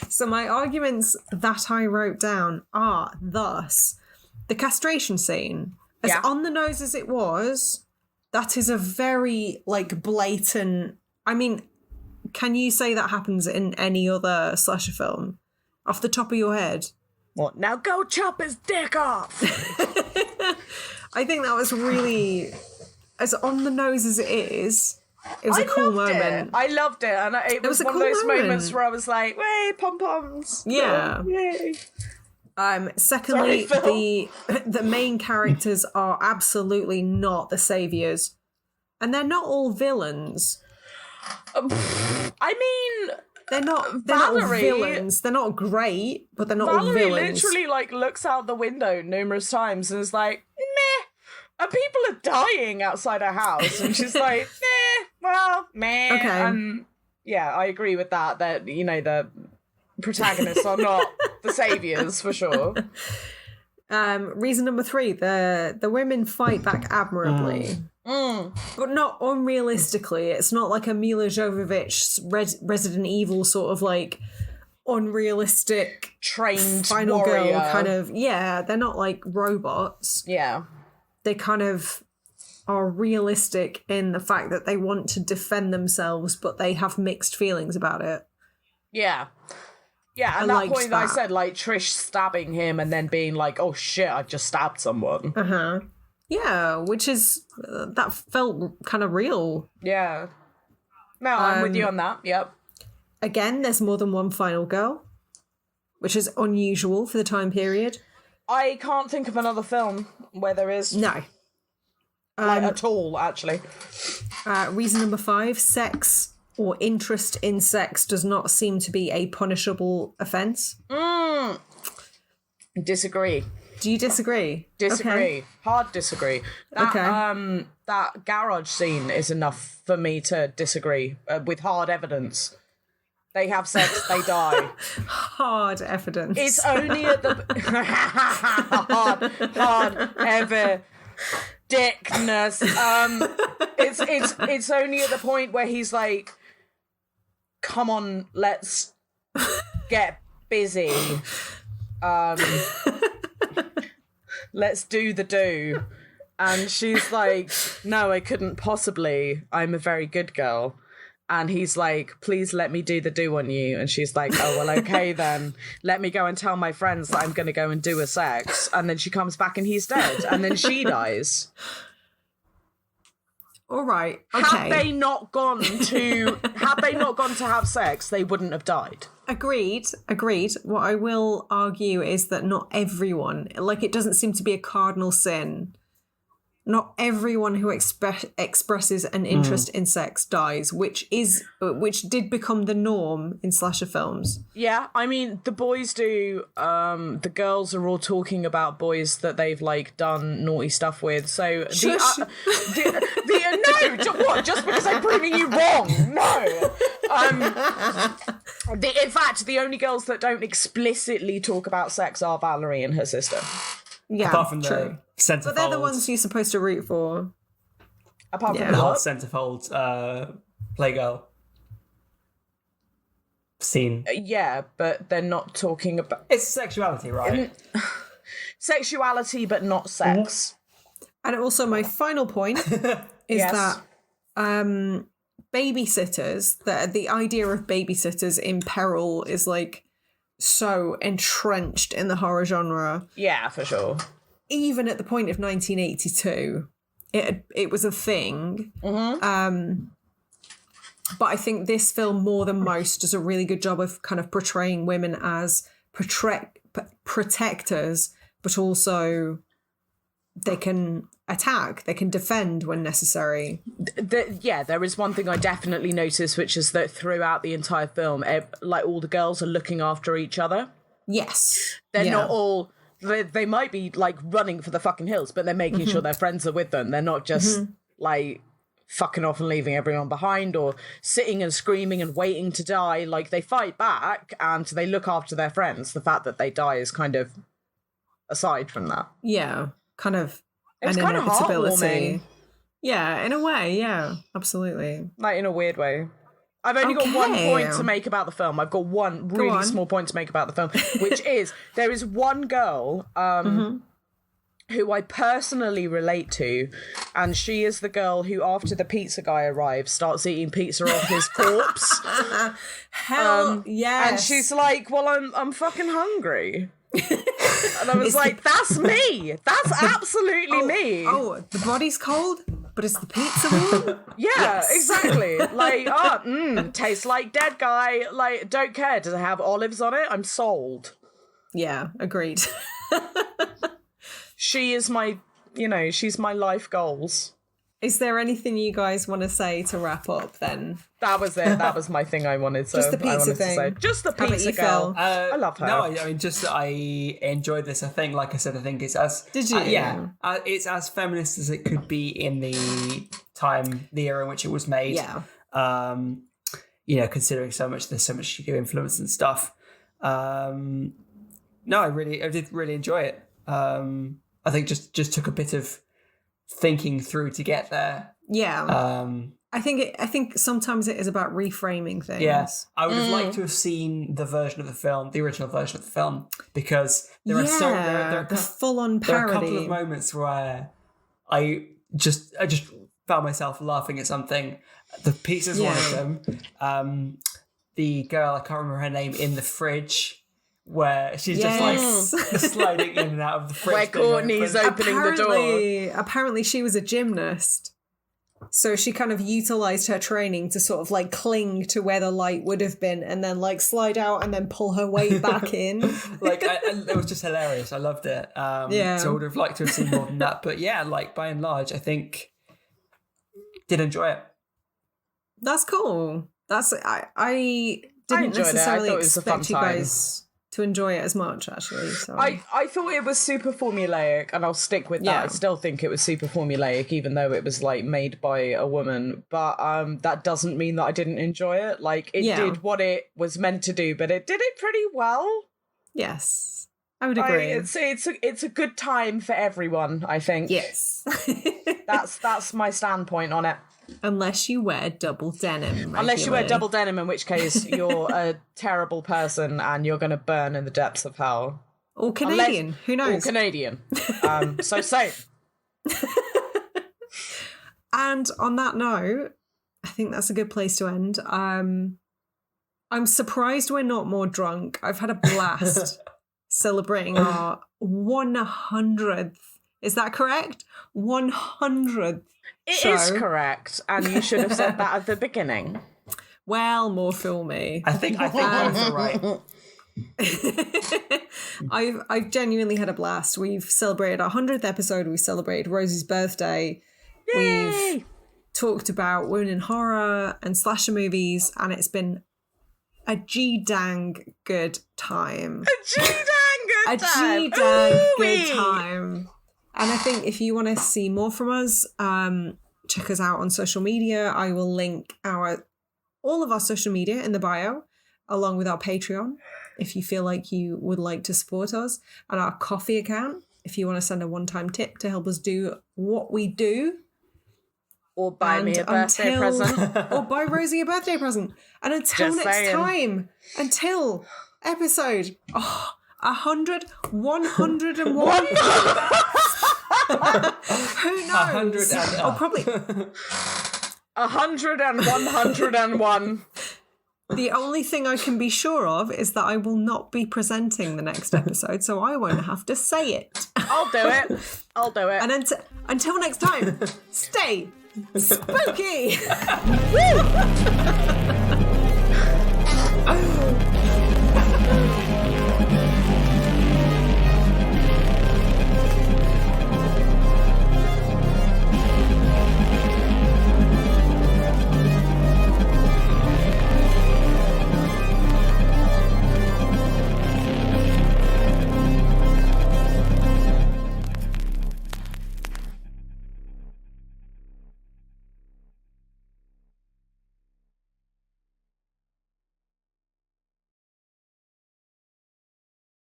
so my arguments that I wrote down are thus: the castration scene, as on the nose as it was, that is a very, like, blatant... I mean, can you say that happens in any other slasher film? Off the top of your head? What? Now go chop his dick off! I think that was really... As on the nose as it is, it was a cool moment. I loved it. And it was one of those moments where I was like, way, pom-poms. Yeah. Yay. Secondly, the main characters are absolutely not the saviors, and they're not all villains. I mean, they're not all villains. They're not great, but they're not all villains. Valerie literally like looks out the window numerous times and is like, meh. And people are dying outside her house, and she's like, meh. Well, meh. Okay. And yeah, I agree with that. That, you know, the protagonists are not the saviors for sure. Reason number 3: the women fight back admirably, but not unrealistically. It's not like a Mila Jovovich Resident Evil sort of like unrealistic trained final warrior girl kind of. Yeah, they're not like robots. Yeah, they kind of are realistic in the fact that they want to defend themselves, but they have mixed feelings about it. Yeah. Yeah, and that point that I said, like, Trish stabbing him and then being like, oh shit, I've just stabbed someone. Uh-huh. Yeah, which is, that felt kind of real. Yeah. No, I'm with you on that, yep. Again, there's more than one final girl, which is unusual for the time period. I can't think of another film where there is. No. At all, actually. Reason number 5, sex or interest in sex does not seem to be a punishable offence. Disagree. Do you disagree? Disagree. Okay. Hard disagree. That, that garage scene is enough for me to disagree with hard evidence. They have sex, they die. Hard evidence. It's only at the... hard ever... dickness. It's only at the point where he's like, come on, let's get busy. Let's do the do. And she's like, no, I couldn't possibly. I'm a very good girl. And he's like, please let me do the do on you. And she's like, oh, well, okay, then. Let me go and tell my friends that I'm going to go and do a sex. And then she comes back and he's dead. And then she dies. All right. Okay. Had they not gone to have sex, they wouldn't have died. Agreed. What I will argue is that not everyone, like, it doesn't seem to be a cardinal sin. Not everyone who expresses an interest in sex dies, which did become the norm in slasher films. Yeah, I mean, the boys do. The girls are all talking about boys that they've like done naughty stuff with. So what? Just because I'm proving you wrong? No. In fact, the only girls that don't explicitly talk about sex are Valerie and her sister. Yeah, apart from true. The centerfold. But they're the ones you're supposed to root for. Apart from the what? centerfold Playgirl scene. Yeah, but they're not talking about... It's sexuality, right? Sexuality, but not sex. And also my final point is that babysitters, the idea of babysitters in peril is like so entrenched in the horror genre. Yeah, for sure. Even at the point of 1982, it was a thing. Mm-hmm. But I think this film, more than most, does a really good job of kind of portraying women as protectors, but also they can attack, they can defend when necessary. There is one thing I definitely noticed, which is that throughout the entire film, like, all the girls are looking after each other. Yes. They're not all... They might be, like, running for the fucking hills, but they're making sure their friends are with them. They're not just, like, fucking off and leaving everyone behind, or sitting and screaming and waiting to die. Like, they fight back and they look after their friends. The fact that they die is kind of aside from that. Yeah, kind of It's kind of heartwarming. Yeah, in a way, yeah, absolutely. Like, in a weird way. I've only got one point to make about the film. I've got one really small point to make about the film, which is there is one girl who I personally relate to, and she is the girl who, after the pizza guy arrives, starts eating pizza off his corpse. Hell yes. And she's like, well, I'm fucking hungry. And I was like, that's me. That's absolutely me. Oh, the body's cold, but it's the pizza warm? Yeah, exactly. Like, tastes like dead guy. Like, don't care. Does it have olives on it? I'm sold. Yeah, agreed. She is my, she's my life goals. Is there anything you guys want to say to wrap up then? That was it. That was my thing I wanted to Just the pizza thing. Just the pizza girl. I love her. No, I mean, I enjoyed this. I think, like I said, I think it's as... Did you? It's as feminist as it could be in the era in which it was made. Yeah. Considering there's so much ego influence and stuff. No, I did really enjoy it. I think just took a bit of thinking through to get there. Yeah. I think sometimes it is about reframing things. Yes. I would have liked to have seen the original version of the film, because there are the full-on parody. There are a couple of moments where I just found myself laughing at something. The pizza's one of them. The girl, I can't remember her name, in the fridge, where she's just like sliding in and out of the fridge. Where Courtney's opening the door. Apparently she was a gymnast. So she kind of utilised her training to sort of like cling to where the light would have been and then like slide out and then pull her weight back in. It was just hilarious. I loved it. So I would have liked to have seen more than that. But yeah, like by and large, I think did enjoy it. That's cool. I didn't necessarily expect you guys to enjoy it as much, actually. So I thought it was super formulaic, and I'll stick with that. Yeah. I still think it was super formulaic, even though it was like made by a woman. But that doesn't mean that I didn't enjoy it. Like, it did what it was meant to do, but it did it pretty well. Yes, I would agree. It's a good time for everyone, I think. Yes. That's my standpoint on it. Unless you wear double denim regularly. Unless you wear double denim, in which case you're a terrible person and you're going to burn in the depths of hell. Or Canadian, who knows? Or Canadian. So safe. And on that note, I think that's a good place to end. I'm surprised we're not more drunk. I've had a blast celebrating our 100th. Is that correct? 100th. It is correct, and you should have said that at the beginning. Well, more fool me. I think both are right. I've genuinely had a blast. We've celebrated our 100th episode. We celebrated Rosie's birthday. Yay! We've talked about women in horror and slasher movies, and it's been a G-dang good time. A G-dang good time. A G-dang good time. And I think if you want to see more from us, check us out on social media. I will link all of our social media in the bio, along with our Patreon, if you feel like you would like to support us, and our Ko-fi account, if you want to send a one-time tip to help us do what we do. Or buy me a birthday present. Or buy Rosie a birthday present. And until next time, until episode 100, 101. Who knows? 100 probably 100 and 101. The only thing I can be sure of is that I will not be presenting the next episode, so I won't have to say it. I'll do it. And until next time, stay spooky. Woo!